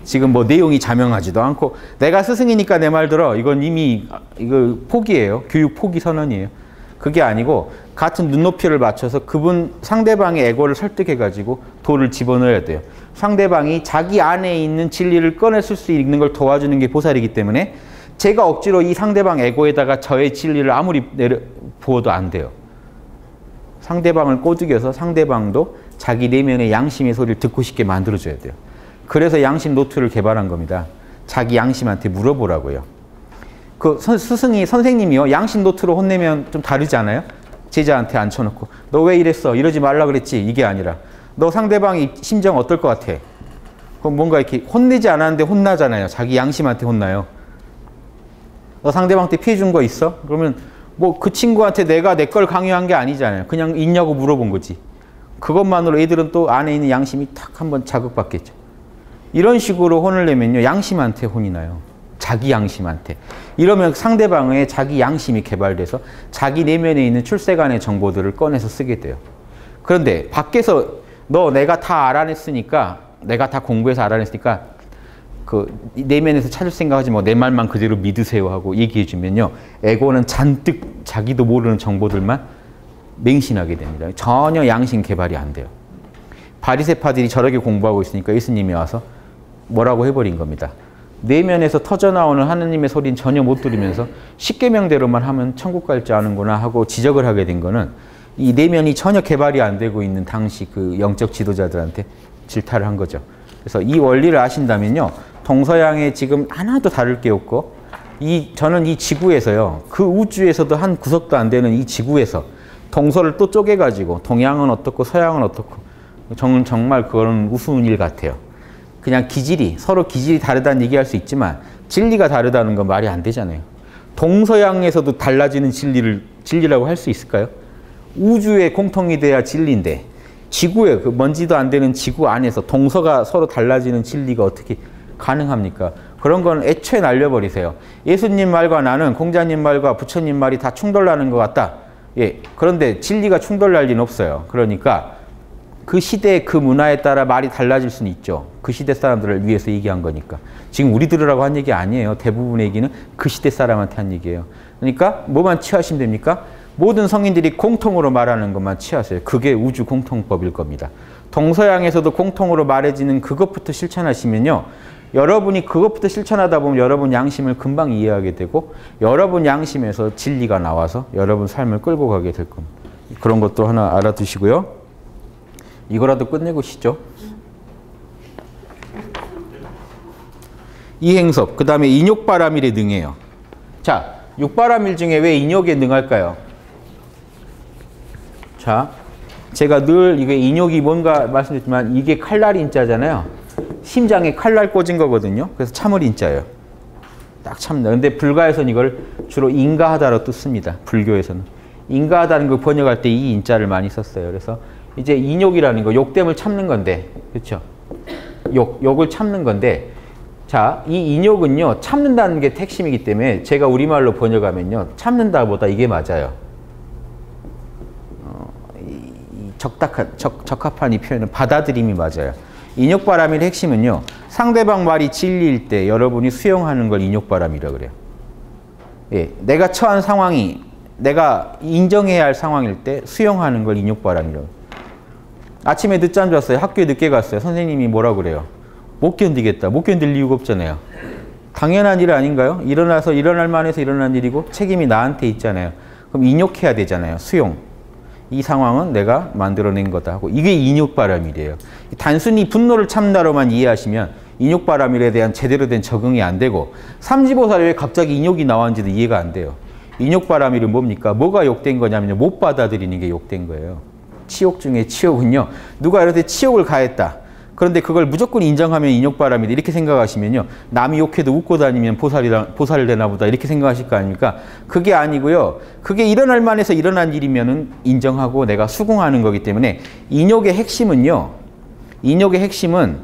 지금 뭐 내용이 자명하지도 않고 내가 스승이니까 내 말 들어. 이건 이미 이거 포기예요. 교육 포기 선언이에요. 그게 아니고 같은 눈높이를 맞춰서 그분 상대방의 에고를 설득해가지고 도를 집어넣어야 돼요. 상대방이 자기 안에 있는 진리를 꺼냈을 수 있는 걸 도와주는 게 보살이기 때문에 제가 억지로 이 상대방 에고에다가 저의 진리를 아무리 부어도 안 돼요. 상대방을 꼬드겨서 상대방도 자기 내면의 양심의 소리를 듣고 싶게 만들어줘야 돼요. 그래서 양심 노트를 개발한 겁니다. 자기 양심한테 물어보라고요. 그 스승이, 선생님이요, 양심 노트로 혼내면 좀 다르지 않아요? 제자한테 앉혀놓고 너 왜 이랬어? 이러지 말라 그랬지? 이게 아니라 너 상대방이 심정 어떨 것 같아? 그럼 뭔가 이렇게 혼내지 않았는데 혼나잖아요. 자기 양심한테 혼나요. 너 상대방한테 피해 준 거 있어? 그러면 뭐 그 친구한테 내가 내 걸 강요한 게 아니잖아요. 그냥 있냐고 물어본 거지. 그것만으로 애들은 또 안에 있는 양심이 탁 한번 자극받겠죠. 이런 식으로 혼을 내면요, 양심한테 혼이 나요. 자기 양심한테. 이러면 상대방의 자기 양심이 개발돼서 자기 내면에 있는 출세간의 정보들을 꺼내서 쓰게 돼요. 그런데 밖에서 너 내가 다 알아냈으니까, 내가 다 공부해서 알아냈으니까 그 내면에서 찾을 생각하지 뭐 내 말만 그대로 믿으세요 하고 얘기해 주면요, 에고는 잔뜩 자기도 모르는 정보들만 맹신하게 됩니다. 전혀 양심 개발이 안 돼요. 바리새파들이 저렇게 공부하고 있으니까 예수님이 와서 뭐라고 해버린 겁니다. 내면에서 터져나오는 하느님의 소리는 전혀 못 들으면서 십계명대로만 하면 천국 갈 줄 아는구나 하고 지적을 하게 된 거는 이 내면이 전혀 개발이 안 되고 있는 당시 그 영적 지도자들한테 질타를 한 거죠. 그래서 이 원리를 아신다면요, 동서양에 지금 하나도 다를 게 없고, 저는 이 지구에서요, 그 우주에서도 한 구석도 안 되는 이 지구에서 동서를 또 쪼개가지고 동양은 어떻고 서양은 어떻고, 저는 정말 그거는 우스운 일 같아요. 그냥 기질이, 서로 기질이 다르다는 얘기할 수 있지만 진리가 다르다는 건 말이 안 되잖아요. 동서양에서도 달라지는 진리라고 할 수 있을까요? 우주의 공통이 돼야 진리인데 지구에, 그 먼지도 안 되는 지구 안에서 동서가 서로 달라지는 진리가 어떻게 가능합니까? 그런 건 애초에 날려버리세요. 예수님 말과 나는, 공자님 말과 부처님 말이 다 충돌나는 것 같다. 예, 그런데 진리가 충돌날 리는 없어요. 그러니까 그 시대, 그 문화에 따라 말이 달라질 수는 있죠. 그 시대 사람들을 위해서 얘기한 거니까. 지금 우리 들으라고 한 얘기 아니에요. 대부분의 얘기는 그 시대 사람한테 한 얘기예요. 그러니까 뭐만 취하시면 됩니까? 모든 성인들이 공통으로 말하는 것만 취하세요. 그게 우주 공통법일 겁니다. 동서양에서도 공통으로 말해지는 그것부터 실천하시면요, 여러분이 그것부터 실천하다 보면 여러분 양심을 금방 이해하게 되고 여러분 양심에서 진리가 나와서 여러분 삶을 끌고 가게 될 겁니다. 그런 것도 하나 알아두시고요. 이거라도 끝내고 시죠. 이행섭, 그 다음에 인욕바람일에 능해요. 자, 육바람일 중에 왜 인욕에 능할까요? 자, 제가 늘 이게 인욕이 뭔가 말씀드렸지만 이게 칼날 인자잖아요. 심장에 칼날 꽂은 거거든요. 그래서 참을 인자예요. 딱 참다. 근데 불가에서는 이걸 주로 인가하다로 뜻습니다. 불교에서는. 인가하다는 거 번역할 때 이 인자를 많이 썼어요. 그래서 이제 인욕이라는 거, 욕됨을 참는 건데, 그렇죠? 욕을 참는 건데, 자, 이 인욕은요, 참는다는 게 핵심이기 때문에 제가 우리말로 번역하면요, 참는다보다 이게 맞아요. 적합한 이 표현은 받아들임이 맞아요. 인욕바람일의 핵심은요, 상대방 말이 진리일 때 여러분이 수용하는 걸 인욕바람이라고 그래요. 예, 내가 처한 상황이 내가 인정해야 할 상황일 때 수용하는 걸 인욕바람이라고. 아침에 늦잠 잤어요. 학교에 늦게 갔어요. 선생님이 뭐라고 그래요? 못 견디겠다. 못 견딜 이유가 없잖아요. 당연한 일 아닌가요? 일어나서 일어날 만해서 일어난 일이고 책임이 나한테 있잖아요. 그럼 인욕해야 되잖아요. 수용. 이 상황은 내가 만들어낸 거다 하고, 이게 인욕바람일이에요. 단순히 분노를 참다로만 이해하시면 인욕바람일에 대한 제대로 된 적응이 안 되고, 삼지보살이 왜 갑자기 인욕이 나왔는지도 이해가 안 돼요. 인욕바람일은 뭡니까? 뭐가 욕된 거냐면요, 못 받아들이는 게 욕된 거예요. 치욕 중에 치욕은요, 누가 이럴 때 치욕을 가했다. 그런데 그걸 무조건 인정하면 인욕바람이다. 이렇게 생각하시면요, 남이 욕해도 웃고 다니면 보살이 되나 보다. 이렇게 생각하실 거 아닙니까? 그게 아니고요. 그게 일어날 만해서 일어난 일이면은 인정하고 내가 수긍하는 거기 때문에 인욕의 핵심은요, 인욕의 핵심은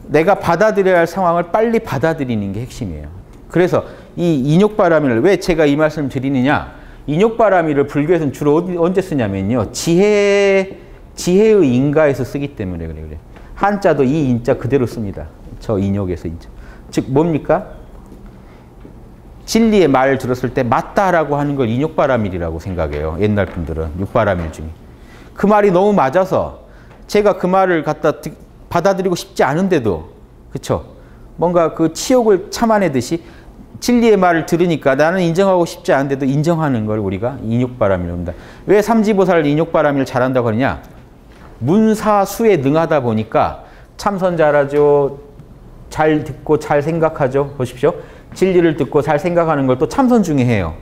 내가 받아들여야 할 상황을 빨리 받아들이는 게 핵심이에요. 그래서 이 인욕바람일을 왜 제가 이 말씀을 드리느냐? 인욕바람일을 불교에서는 주로 언제 쓰냐면요, 지혜의 인가에서 쓰기 때문에 그래요. 한자도 이 인자 그대로 씁니다. 저 인욕에서 인자. 즉 뭡니까? 진리의 말을 들었을 때 맞다라고 하는 걸 인욕바라밀이라고 생각해요. 옛날 분들은 육바라밀 중에. 그 말이 너무 맞아서 제가 그 말을 갖다 받아들이고 싶지 않은데도 그쵸? 뭔가 그 치욕을 참아내듯이 진리의 말을 들으니까 나는 인정하고 싶지 않은데도 인정하는 걸 우리가 인욕바라밀로 합니다. 왜 삼지보살 인욕바라밀을 잘한다고 하느냐? 문사수에 능하다 보니까 참선 잘하죠. 잘 듣고 잘 생각하죠. 보십시오. 진리를 듣고 잘 생각하는 걸 또 참선 중에 해요.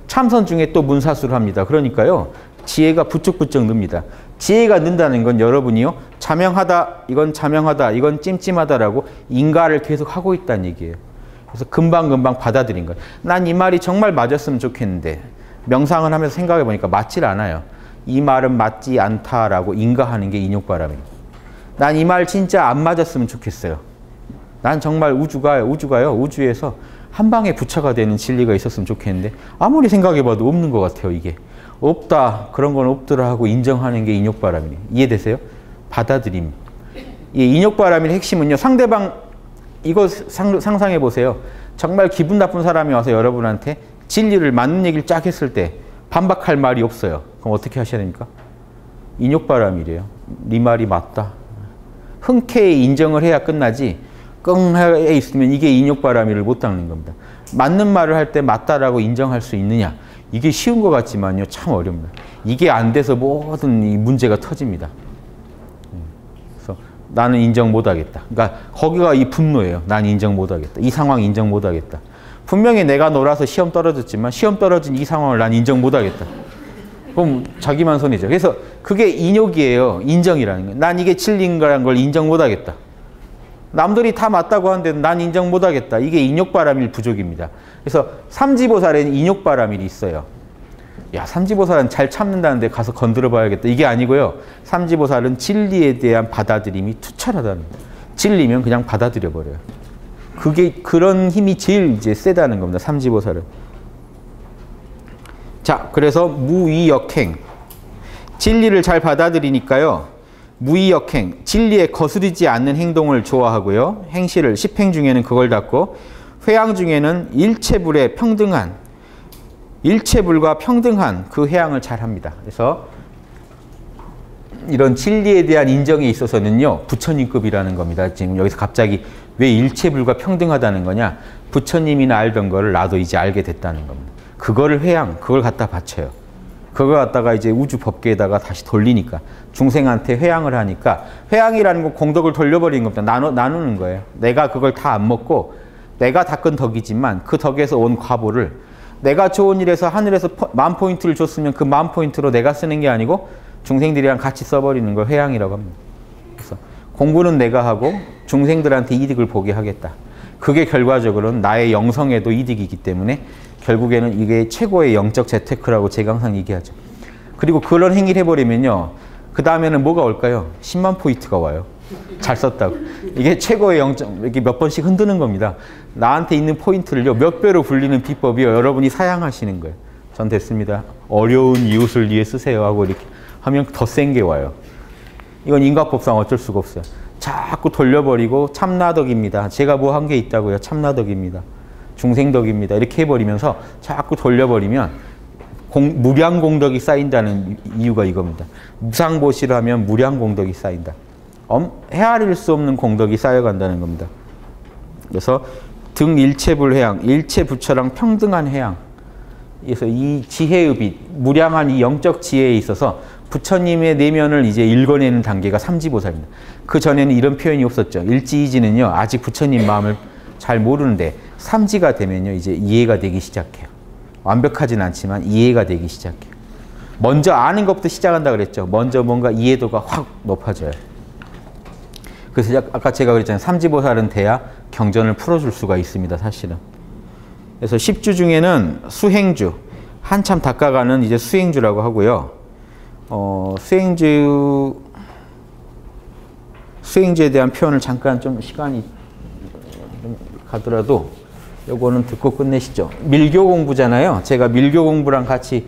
참선 중에 또 문사수를 합니다. 그러니까요. 지혜가 부쩍부쩍 늡니다. 지혜가 는다는 건 여러분이요. 자명하다, 이건 자명하다, 이건 찜찜하다라고 인가를 계속 하고 있다는 얘기예요. 그래서 금방금방 받아들인 거예요. 난 이 말이 정말 맞았으면 좋겠는데 명상을 하면서 생각해 보니까 맞질 않아요. 이 말은 맞지 않다라고 인가하는 게 인욕바람입니다. 난 이 말 진짜 안 맞았으면 좋겠어요. 난 정말 우주에서 한 방에 부처가 되는 진리가 있었으면 좋겠는데 아무리 생각해봐도 없는 것 같아요. 이게 없다, 그런 건 없더라 하고 인정하는 게 인욕바람이에요. 이해되세요? 받아들임. 이 인욕바람의 핵심은요. 상대방 이거 상상해 보세요. 정말 기분 나쁜 사람이 와서 여러분한테 진리를 맞는 얘기를 쫙 했을 때 반박할 말이 없어요. 그럼 어떻게 하셔야 됩니까? 인욕바람이래요. 네 말이 맞다. 흔쾌히 인정을 해야 끝나지 끙해 있으면 이게 인욕바람이를 못 닦는 겁니다. 맞는 말을 할 때 맞다라고 인정할 수 있느냐. 이게 쉬운 것 같지만요. 참 어렵니다. 이게 안 돼서 모든 이 문제가 터집니다. 그래서 나는 인정 못하겠다. 그러니까 거기가 이 분노예요. 난 인정 못하겠다. 이 상황 인정 못하겠다. 분명히 내가 놀아서 시험 떨어졌지만 시험 떨어진 이 상황을 난 인정 못하겠다. 그럼 자기만 손해죠. 그래서 그게 인욕이에요. 인정이라는 거예요. 난 이게 진리인 거라는 걸 인정 못하겠다. 남들이 다 맞다고 하는데 난 인정 못하겠다. 이게 인욕바람일 부족입니다. 그래서 삼지보살에는 인욕바람일이 있어요. 야, 삼지보살은 잘 참는다는데 가서 건드려 봐야겠다. 이게 아니고요. 삼지보살은 진리에 대한 받아들임이 투철하다는 거예요. 진리면 그냥 받아들여 버려요. 그런 힘이 제일 이제 세다는 겁니다. 삼지보살은. 자, 그래서 무위역행. 진리를 잘 받아들이니까요. 무위역행, 진리에 거스르지 않는 행동을 좋아하고요. 행실을, 십행 중에는 그걸 닦고, 회양 중에는 일체불에 평등한, 일체불과 평등한 그 회양을 잘 합니다. 그래서 이런 진리에 대한 인정에 있어서는요, 부처님급이라는 겁니다. 지금 여기서 갑자기 왜 일체불과 평등하다는 거냐? 부처님이나 알던 거를 나도 이제 알게 됐다는 겁니다. 그거를 회양, 그걸 갖다 바쳐요. 그걸 갖다가 이제 우주 법계에다가 다시 돌리니까 중생한테 회양을 하니까 회양이라는 건 공덕을 돌려버리는 겁니다. 나누는 거예요. 내가 그걸 다 안 먹고 내가 닦은 덕이지만 그 덕에서 온 과보를 내가 좋은 일에서 하늘에서 10,000포인트를 줬으면 그 10,000포인트로 내가 쓰는 게 아니고 중생들이랑 같이 써버리는 걸 회양이라고 합니다. 그래서 공부는 내가 하고 중생들한테 이득을 보게 하겠다. 그게 결과적으로는 나의 영성에도 이득이기 때문에 결국에는 이게 최고의 영적 재테크라고 제가 항상 얘기하죠. 그리고 그런 행위를 해버리면요. 그 다음에는 뭐가 올까요? 10만 포인트가 와요. 잘 썼다고. 이게 최고의 영적, 이렇게 몇 번씩 흔드는 겁니다. 나한테 있는 포인트를요. 몇 배로 불리는 비법이요. 여러분이 사양하시는 거예요. 전 됐습니다. 어려운 이웃을 위해 쓰세요 하고 이렇게 하면 더 센 게 와요. 이건 인과법상 어쩔 수가 없어요. 자꾸 돌려버리고 참나덕입니다. 제가 뭐 한 게 있다고요. 참나덕입니다. 중생덕입니다. 이렇게 해버리면서 자꾸 돌려버리면 무량공덕이 쌓인다는 이유가 이겁니다. 무상보시를 하면 무량공덕이 쌓인다. 헤아릴 수 없는 공덕이 쌓여간다는 겁니다. 그래서 등 일체불회양, 일체부처랑 평등한 회양. 그래서 이 지혜의 빛, 무량한 이 영적 지혜에 있어서 부처님의 내면을 이제 읽어내는 단계가 삼지보살입니다. 그 전에는 이런 표현이 없었죠. 일지이지는요, 아직 부처님 마음을 잘 모르는데 삼지가 되면요, 이제 이해가 되기 시작해요. 완벽하진 않지만 이해가 되기 시작해요. 먼저 아는 것부터 시작한다 그랬죠. 먼저 뭔가 이해도가 확 높아져요. 그래서 아까 제가 그랬잖아요. 삼지보살은 돼야 경전을 풀어줄 수가 있습니다. 사실은. 그래서 10주 중에는 수행주, 한참 닦아가는 이제 수행주라고 하고요. 수행주에 대한 표현을 잠깐 좀 시간이 가더라도 요거는 듣고 끝내시죠. 밀교 공부잖아요. 제가 밀교 공부랑 같이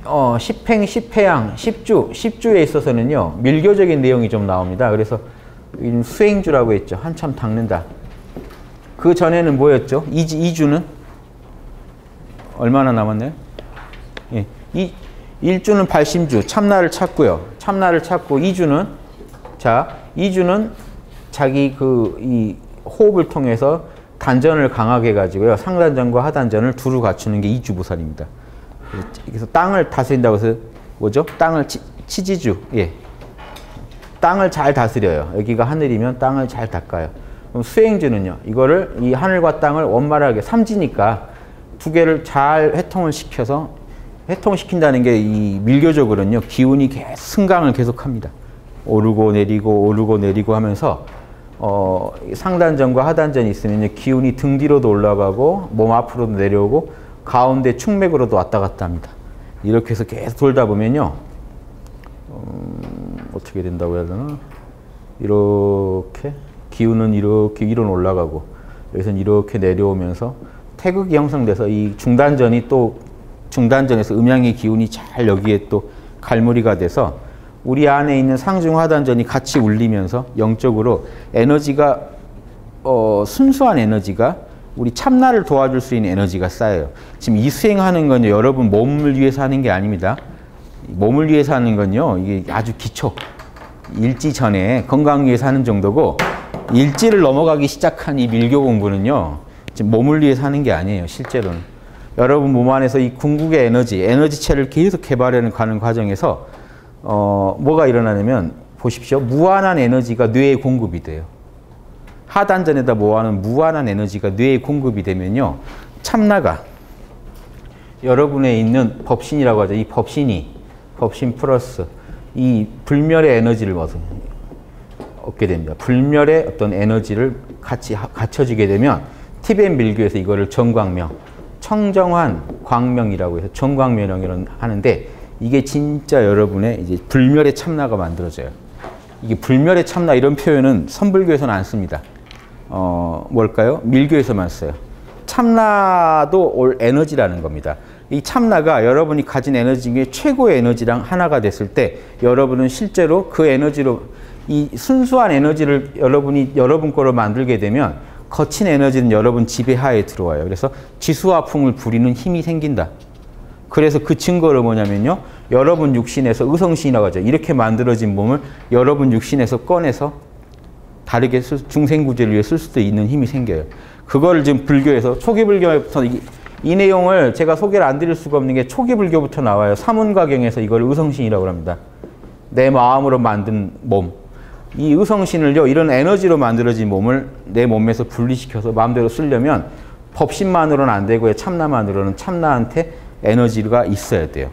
10행, 10회양, 10주에 있어서는요. 밀교적인 내용이 좀 나옵니다. 그래서 수행주라고 했죠. 한참 닦는다. 그 전에는 뭐였죠? 이주는 얼마나 남았나요? 예. 일주는 발심주, 참나를 찾고요. 참나를 찾고 이주는 자기 이 호흡을 통해서 단전을 강하게 가지고요. 상단전과 하단전을 두루 갖추는 게 이주보살입니다. 그래서 땅을 다스린다고 해서 뭐죠? 땅을 치지주. 예. 땅을 잘 다스려요. 여기가 하늘이면 땅을 잘 닦아요. 그럼 수행주는요. 이거를 이 하늘과 땅을 원만하게 삼지니까 두 개를 잘 회통을 시켜서 회통시킨다는 게 이 밀교적으로는요. 기운이 계속 승강을 계속합니다. 오르고 내리고 하면서 상단전과 하단전이 있으면 기운이 등 뒤로도 올라가고 몸 앞으로도 내려오고 가운데 충맥으로도 왔다 갔다 합니다. 이렇게 해서 계속 돌다 보면요. 어떻게 된다고 해야 되나? 이렇게 기운은 이렇게 위로 올라가고 여기서는 이렇게 내려오면서 태극이 형성돼서 이 중단전에서 음양의 기운이 잘 여기에 또 갈무리가 돼서 우리 안에 있는 상중하단전이 같이 울리면서 영적으로 에너지가 순수한 에너지가 우리 참나를 도와줄 수 있는 에너지가 쌓여요. 지금 이 수행하는 건요. 여러분 몸을 위해서 하는 게 아닙니다. 몸을 위해서 하는 건요. 이게 아주 기초. 일지 전에 건강 위해서 하는 정도고 일지를 넘어가기 시작한 이 밀교 공부는요. 지금 몸을 위해서 하는 게 아니에요. 실제로는. 여러분 몸 안에서 이 궁극의 에너지체를 계속 개발해 가는 과정에서 뭐가 일어나냐면 보십시오. 무한한 에너지가 뇌에 공급이 돼요. 하단전에다 모아놓은 무한한 에너지가 뇌에 공급이 되면요. 참나가 여러분에 있는 법신이라고 하죠. 이 법신 플러스 이 불멸의 에너지를 얻게 됩니다. 불멸의 어떤 에너지를 같이 갖춰지게 되면 티베트 밀교에서 이거를 정광명, 청정한 광명이라고 해서 정광명이라고 하는데 이게 진짜 여러분의 이제 불멸의 참나가 만들어져요. 이게 불멸의 참나 이런 표현은 선불교에서는 안 씁니다. 뭘까요? 밀교에서만 써요. 참나도 에너지라는 겁니다. 이 참나가 여러분이 가진 에너지 중에 최고의 에너지랑 하나가 됐을 때 여러분은 실제로 그 에너지로 이 순수한 에너지를 여러분 거로 만들게 되면 거친 에너지는 여러분 지배하에 들어와요. 그래서 지수화풍을 부리는 힘이 생긴다. 그래서 그 증거로 뭐냐면요. 여러분 육신에서 의성신이라고 하죠. 이렇게 만들어진 몸을 여러분 육신에서 꺼내서 다르게 중생구제를 위해 쓸 수도 있는 힘이 생겨요. 그거를 지금 불교에서 초기 불교부터 이 내용을 제가 소개를 안 드릴 수가 없는 게 초기 불교부터 나와요. 사문가경에서 이걸 의성신이라고 합니다. 내 마음으로 만든 몸. 이 의성신을요. 이런 에너지로 만들어진 몸을 내 몸에서 분리시켜서 마음대로 쓰려면 법신만으로는 안 되고요. 참나만으로는 참나한테 에너지가 있어야 돼요.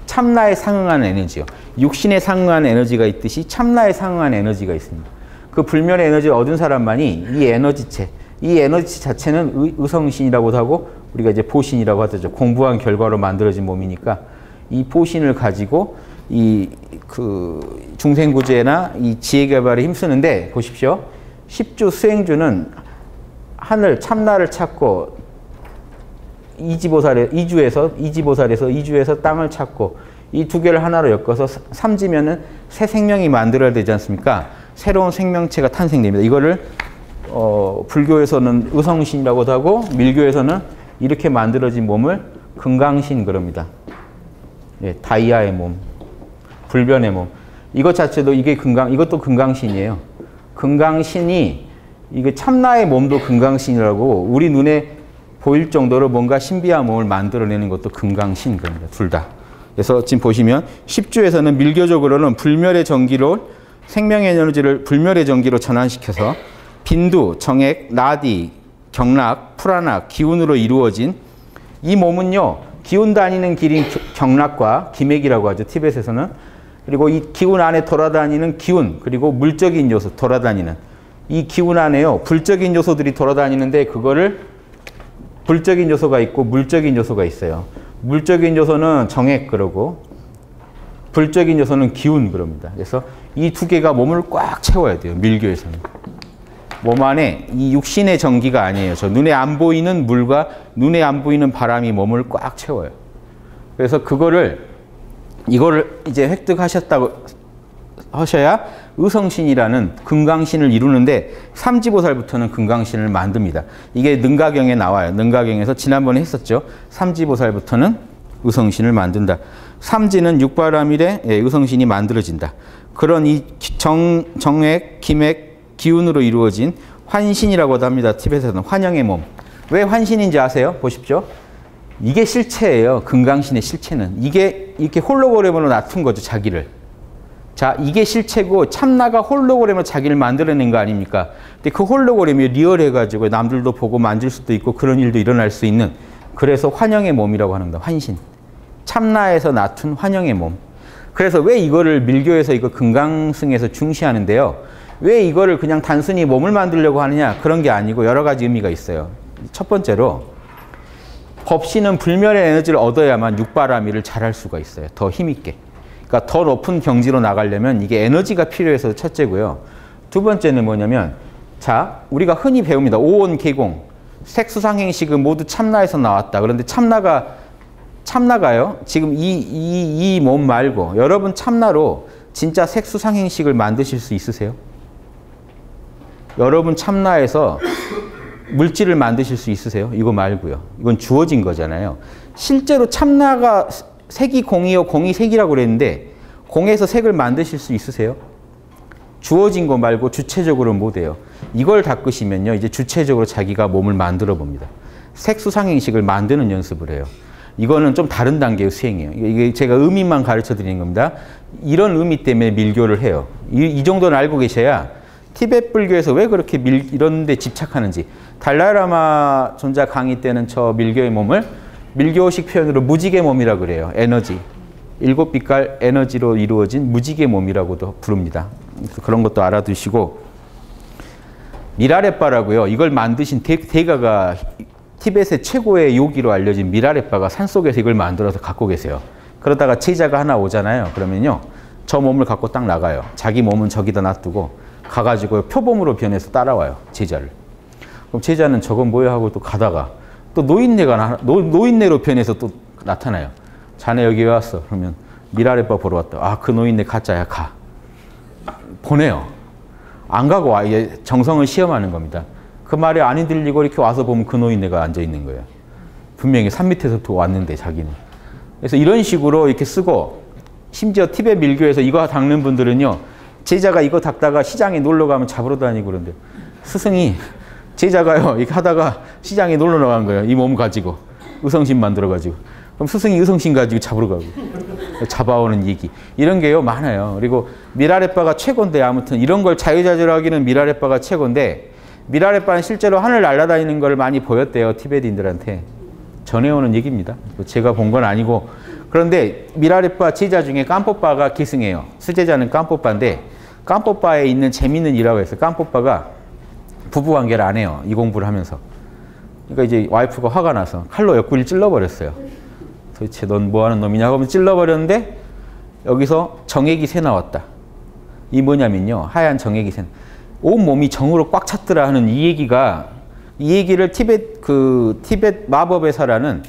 참나에 상응하는 에너지요. 육신에 상응하는 에너지가 있듯이 참나에 상응하는 에너지가 있습니다. 그 불멸의 에너지를 얻은 사람만이 이 에너지체 자체는 의성신이라고도 하고 우리가 이제 보신이라고 하죠. 공부한 결과로 만들어진 몸이니까 이 보신을 가지고 이 중생구제나 이 지혜 개발에 힘쓰는데 보십시오. 10주 수행주는 하늘 참나를 찾고 이지보살에서 땅을 찾고 이 두 개를 하나로 엮어서 삼지면은 새 생명이 만들어야 되지 않습니까? 새로운 생명체가 탄생됩니다. 이거를 불교에서는 의성신이라고도 하고 밀교에서는 이렇게 만들어진 몸을 금강신 그럽니다. 예, 다이아의 몸, 불변의 몸. 이것 자체도 이것도 금강신이에요. 금강신이 이게 참나의 몸도 금강신이라고 우리 눈에 보일 정도로 뭔가 신비한 몸을 만들어내는 것도 금강신 겁니다. 둘 다. 그래서 지금 보시면 10주에서는 밀교적으로는 불멸의 전기로 생명의 에너지를 불멸의 전기로 전환시켜서 빈두, 정액, 나디, 경락, 프라나, 기운으로 이루어진 이 몸은요. 기운 다니는 길인 경락과 기맥이라고 하죠. 티벳에서는. 그리고 이 기운 안에 돌아다니는 기운 그리고 물적인 요소 돌아다니는 이 기운 안에요. 불적인 요소들이 돌아다니는데 그거를 불적인 요소가 있고 물적인 요소가 있어요. 물적인 요소는 정액 그러고 불적인 요소는 기운 그럽니다. 그래서 이 두 개가 몸을 꽉 채워야 돼요. 밀교에서는. 몸 안에 이 육신의 전기가 아니에요. 저 눈에 안 보이는 물과 눈에 안 보이는 바람이 몸을 꽉 채워요. 그래서 이거를 이제 획득하셨다고 하셔야 의성신이라는 금강신을 이루는데 삼지보살부터는 금강신을 만듭니다. 이게 능가경에 나와요. 능가경에서 지난번에 했었죠. 삼지보살부터는 의성신을 만든다. 삼지는 육바라밀에 의성신이 만들어진다. 그런 이 정액, 기맥, 기운으로 이루어진 환신이라고도 합니다. 티벳에서는 환영의 몸. 왜 환신인지 아세요? 보십시오. 이게 실체예요. 금강신의 실체는. 이게 이렇게 홀로그램으로 놔둔 거죠. 자기를. 자, 이게 실체고 참나가 홀로그램으로 자기를 만들어낸 거 아닙니까? 근데 그 홀로그램이 리얼해가지고 남들도 보고 만질 수도 있고 그런 일도 일어날 수 있는, 그래서 환영의 몸이라고 하는 겁니다. 환신. 참나에서 낳은 환영의 몸. 그래서 왜 이거를 밀교에서 이거 금강승에서 중시하는데요. 왜 이거를 그냥 단순히 몸을 만들려고 하느냐? 그런 게 아니고 여러 가지 의미가 있어요. 첫 번째로 법신은 불멸의 에너지를 얻어야만 육바라밀을 잘할 수가 있어요. 더 힘있게. 그러니까 더 높은 경지로 나가려면 이게 에너지가 필요해서 첫째고요. 두 번째는 뭐냐면, 자, 우리가 흔히 배웁니다. 오온계공, 색수상행식은 모두 참나에서 나왔다. 그런데 참나가요. 지금 이 몸 말고 여러분 참나로 진짜 색수상행식을 만드실 수 있으세요? 여러분 참나에서 물질을 만드실 수 있으세요? 이거 말고요. 이건 주어진 거잖아요. 실제로 참나가 색이 공이요, 공이 색이라고 그랬는데 공에서 색을 만드실 수 있으세요? 주어진 거 말고 주체적으로 못해요. 이걸 닦으시면요, 이제 주체적으로 자기가 몸을 만들어 봅니다. 색수상행식을 만드는 연습을 해요. 이거는 좀 다른 단계의 수행이에요. 이게 제가 의미만 가르쳐 드리는 겁니다. 이런 의미 때문에 밀교를 해요. 이 정도는 알고 계셔야 티베트 불교에서 왜 그렇게 이런 데 집착하는지. 달라이라마 존자 강의 때는 저 밀교의 몸을 밀교식 표현으로 무지개 몸이라고 그래요. 에너지. 7빛깔 에너지로 이루어진 무지개 몸이라고도 부릅니다. 그런 것도 알아두시고. 미라레빠라고요. 이걸 만드신 대가가 티벳의 최고의 요기로 알려진 미라레빠가 산속에서 이걸 만들어서 갖고 계세요. 그러다가 제자가 하나 오잖아요. 그러면요, 저 몸을 갖고 딱 나가요. 자기 몸은 저기다 놔두고 가가지고 표범으로 변해서 따라와요. 제자를. 그럼 제자는 저건 뭐야 하고 또 가다가 또 노인네로 변해서 또 나타나요. 자네 여기 왜 왔어? 그러면 미라레빠 보러 왔다. 아, 그 노인네 가짜야. 가. 보내요. 안 가고 아예 정성을 시험하는 겁니다. 그 말이 안 들리고 이렇게 와서 보면 그 노인네가 앉아있는 거예요. 분명히 산 밑에서부터 왔는데 자기는. 그래서 이런 식으로 이렇게 쓰고, 심지어 티베트 밀교에서 이거 닦는 분들은요, 제자가 이거 닦다가 시장에 놀러 가면 잡으러 다니고 그런데, 스승이 제자가요 이렇게 하다가 시장에 놀러 나간 거예요. 이 몸 가지고 의성신 만들어 가지고. 그럼 스승이 의성신 가지고 잡으러 가고 잡아오는 얘기, 이런 게요 많아요. 그리고 미라레빠가 최고인데, 아무튼 이런 걸 자유자재로하기는 미라레빠가 최고인데, 미라레빠는 실제로 하늘 날아다니는 걸 많이 보였대요. 티베트인들한테 전해오는 얘기입니다. 제가 본 건 아니고. 그런데 미라레빠 제자 중에 깜뽀빠가 기승해요. 수제자는 깜뽀빠인데, 깜뽀빠에 있는 재밌는 일화가 있어요. 깜뽀빠가 부부관계를 안 해요. 이 공부를 하면서. 그러니까 이제 와이프가 화가 나서 칼로 옆구리를 찔러버렸어요. 도대체 넌 뭐하는 놈이냐고 하면 찔러버렸는데, 여기서 정액이 새 나왔다. 이 뭐냐면요, 하얀 정액이 새. 온 몸이 정으로 꽉 찼더라 하는 이 얘기를 티베트 마법의사라는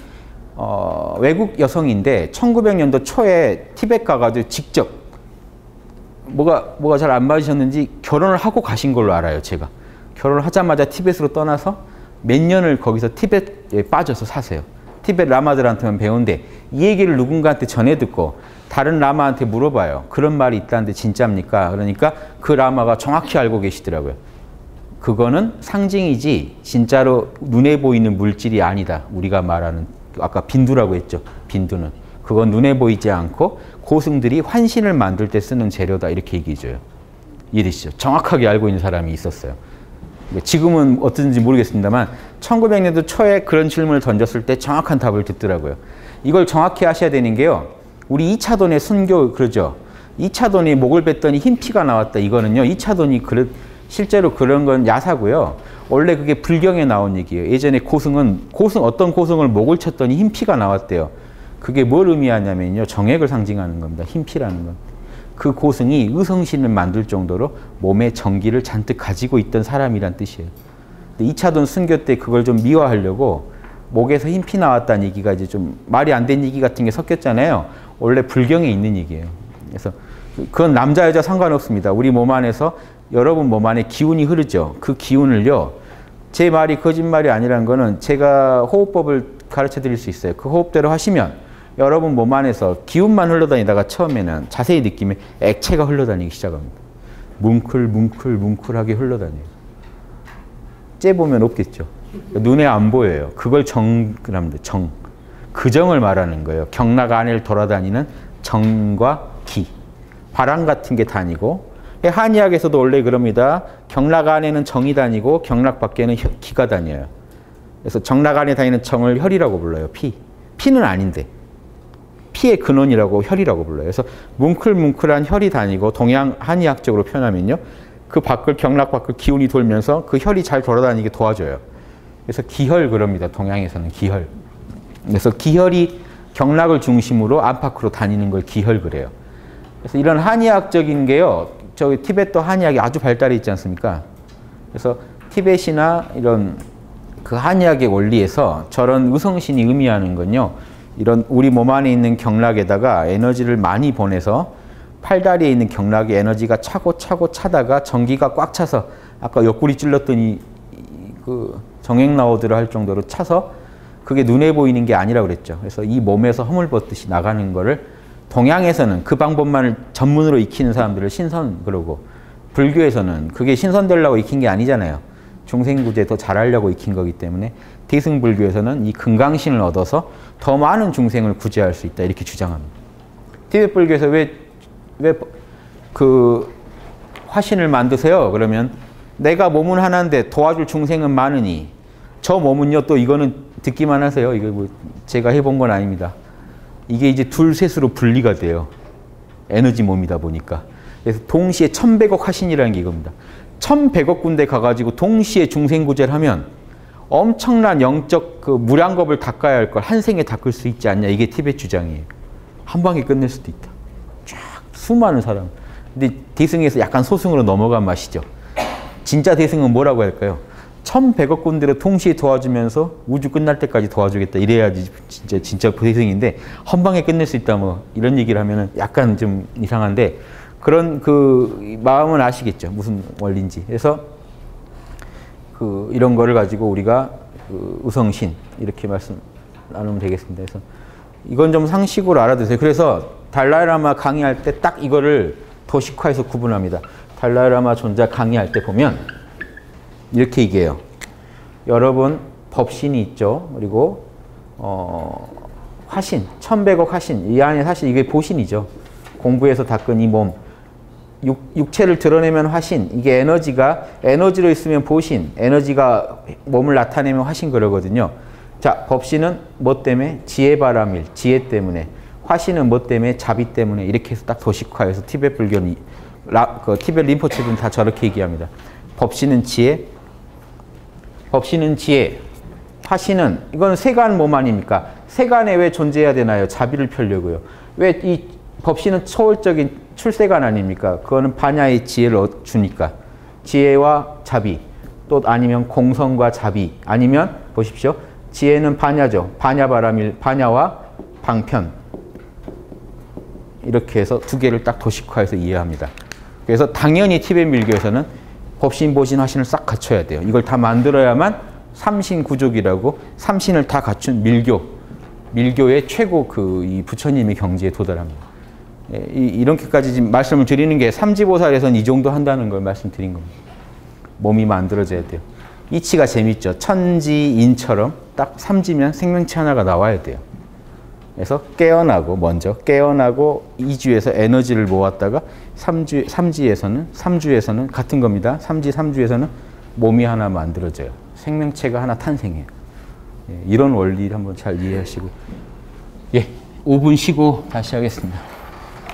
외국 여성인데 1900년도 초에 티베트 가가지고 직접 뭐가 잘 안 맞으셨는지 결혼을 하고 가신 걸로 알아요. 제가 결혼을 하자마자 티베트로 떠나서 몇 년을 거기서 티베트에 빠져서 사세요. 티베트 라마들한테만 배운데 이 얘기를 누군가한테 전해 듣고 다른 라마한테 물어봐요. 그런 말이 있다는데 진짜입니까? 그러니까 그 라마가 정확히 알고 계시더라고요. 그거는 상징이지 진짜로 눈에 보이는 물질이 아니다. 우리가 말하는, 아까 빈두라고 했죠. 빈두는. 그건 눈에 보이지 않고 고승들이 환신을 만들 때 쓰는 재료다. 이렇게 얘기해줘요. 이해되시죠? 정확하게 알고 있는 사람이 있었어요. 지금은 어떤지 모르겠습니다만 1900년도 초에 그런 질문을 던졌을 때 정확한 답을 듣더라고요. 이걸 정확히 하셔야 되는 게요, 우리 2차돈의 순교 그러죠. 2차돈이 목을 뱉더니 흰피가 나왔다. 이거는요, 2차돈이 실제로 그런 건 야사고요. 원래 그게 불경에 나온 얘기예요. 예전에 어떤 고승을 목을 쳤더니 흰피가 나왔대요. 그게 뭘 의미하냐면요, 정액을 상징하는 겁니다. 흰피라는 건. 그 고승이 의성신을 만들 정도로 몸에 정기를 잔뜩 가지고 있던 사람이란 뜻이에요. 2차돈 순교 때 그걸 좀 미화하려고 목에서 흰피 나왔다는 얘기가 이제 좀 말이 안 되는 얘기 같은 게 섞였잖아요. 원래 불경에 있는 얘기예요. 그래서 그건 남자 여자 상관없습니다. 우리 몸 안에서 여러분 몸 안에 기운이 흐르죠. 그 기운을요. 제 말이 거짓말이 아니라는 거는 제가 호흡법을 가르쳐 드릴 수 있어요. 그 호흡대로 하시면 여러분 몸 안에서 기운만 흘러다니다가 처음에는 자세히 느끼면 액체가 흘러다니기 시작합니다. 뭉클하게 흘러다녀요. 째보면 없겠죠. 눈에 안 보여요. 그걸 정이랍니다. 정. 그 정을 말하는 거예요. 경락 안을 돌아다니는 정과 기. 바람 같은 게 다니고, 한의학에서도 원래 그럽니다. 경락 안에는 정이 다니고 경락 밖에는 기가 다녀요. 그래서 정락 안에 다니는 정을 혈이라고 불러요. 피. 피는 아닌데. 피의 근원이라고 혈이라고 불러요. 그래서 뭉클한 혈이 다니고 동양 한의학적으로 표현하면요. 그 밖을 경락 밖을 기운이 돌면서 그 혈이 잘 돌아다니게 도와줘요. 그래서 기혈 그럽니다. 동양에서는 기혈. 그래서 기혈이 경락을 중심으로 안팎으로 다니는 걸 기혈 그래요. 그래서 이런 한의학적인 게요. 저기 티베트 한의학이 아주 발달해 있지 않습니까? 그래서 티벳이나 이런 그 한의학의 원리에서 저런 의성신이 의미하는 건요. 이런 우리 몸 안에 있는 경락에다가 에너지를 많이 보내서 팔다리에 있는 경락에 에너지가 차고 차다가 전기가 꽉 차서 아까 옆구리 찔렀더니 그 정액 나오더라 할 정도로 차서 그게 눈에 보이는 게 아니라 그랬죠. 그래서 이 몸에서 허물벗듯이 나가는 거를 동양에서는 그 방법만을 전문으로 익히는 사람들을 신선 그러고 불교에서는 그게 신선되려고 익힌 게 아니잖아요. 중생구제 더 잘하려고 익힌 거기 때문에 대승불교에서는 이 금강신을 얻어서 더 많은 중생을 구제할 수 있다 이렇게 주장합니다. 티베트 불교에서 왜 그 화신을 만드세요? 그러면 내가 몸은 하나인데 도와줄 중생은 많으니 저 몸은요 또 이거는 듣기만 하세요. 이거 뭐 제가 해본 건 아닙니다. 이게 이제 둘 셋으로 분리가 돼요. 에너지 몸이다 보니까. 그래서 동시에 1100억 화신이라는 게 이겁니다. 1100억 군데 가가지고 동시에 중생구제를 하면 엄청난 영적 그 무량겁을 닦아야 할 걸 한 생에 닦을 수 있지 않냐. 이게 티베트 주장이에요. 한 방에 끝낼 수도 있다. 쫙 수많은 사람. 근데 대승에서 약간 소승으로 넘어간 맛이죠. 진짜 대승은 뭐라고 할까요? 1100억 군데를 동시에 도와주면서 우주 끝날 때까지 도와주겠다. 이래야지 진짜 대승인데 한 방에 끝낼 수 있다. 뭐 이런 얘기를 하면은 약간 좀 이상한데 그런 그 마음은 아시겠죠. 무슨 원리인지. 그래서 그 이런 거를 가지고 우리가 그 의성신 이렇게 말씀 나누면 되겠습니다. 그래서 이건 좀 상식으로 알아두세요. 그래서 달라이라마 강의할 때 딱 이거를 도식화해서 구분합니다. 달라이라마 존자 강의할 때 보면 이렇게 얘기해요. 여러분 법신이 있죠. 그리고 화신, 1100억 화신. 이 안에 사실 이게 보신이죠. 공부해서 닦은 이 몸. 육체를 드러내면 화신. 이게 에너지로 있으면 보신. 에너지가 몸을 나타내면 화신 그러거든요. 자, 법신은 뭐 때문에? 지혜바람일. 지혜 때문에. 화신은 뭐 때문에? 자비 때문에. 이렇게 해서 딱 도식화해서 티베트 불교는 티베트 림포체들은 다 저렇게 얘기합니다. 법신은 지혜. 법신은 지혜. 화신은 이건 세간 몸 아닙니까? 세간에 왜 존재해야 되나요? 자비를 펴려고요. 왜 이 법신은 초월적인 출세간 아닙니까? 그거는 반야의 지혜를 주니까. 지혜와 자비. 또 아니면 공성과 자비. 아니면 보십시오. 지혜는 반야죠. 반야바람일. 반야와 방편. 이렇게 해서 두 개를 딱 도식화해서 이해합니다. 그래서 당연히 티베트 밀교에서는 법신, 보신, 화신을 싹 갖춰야 돼요. 이걸 다 만들어야만 삼신구족이라고 삼신을 다 갖춘 밀교의 최고 이 부처님의 경지에 도달합니다. 이렇게까지 지금 말씀을 드리는 게 삼지보살에서는 이 정도 한다는 걸 말씀드린 겁니다. 몸이 만들어져야 돼요. 이치가 재밌죠. 천지인처럼 딱 삼지면 생명체 하나가 나와야 돼요. 그래서 먼저 깨어나고 이주에서 에너지를 모았다가 삼주에서는 같은 겁니다. 삼주에서는 몸이 하나 만들어져요. 생명체가 하나 탄생해요. 이런 원리를 한번 잘 이해하시고 5분 쉬고 다시 하겠습니다.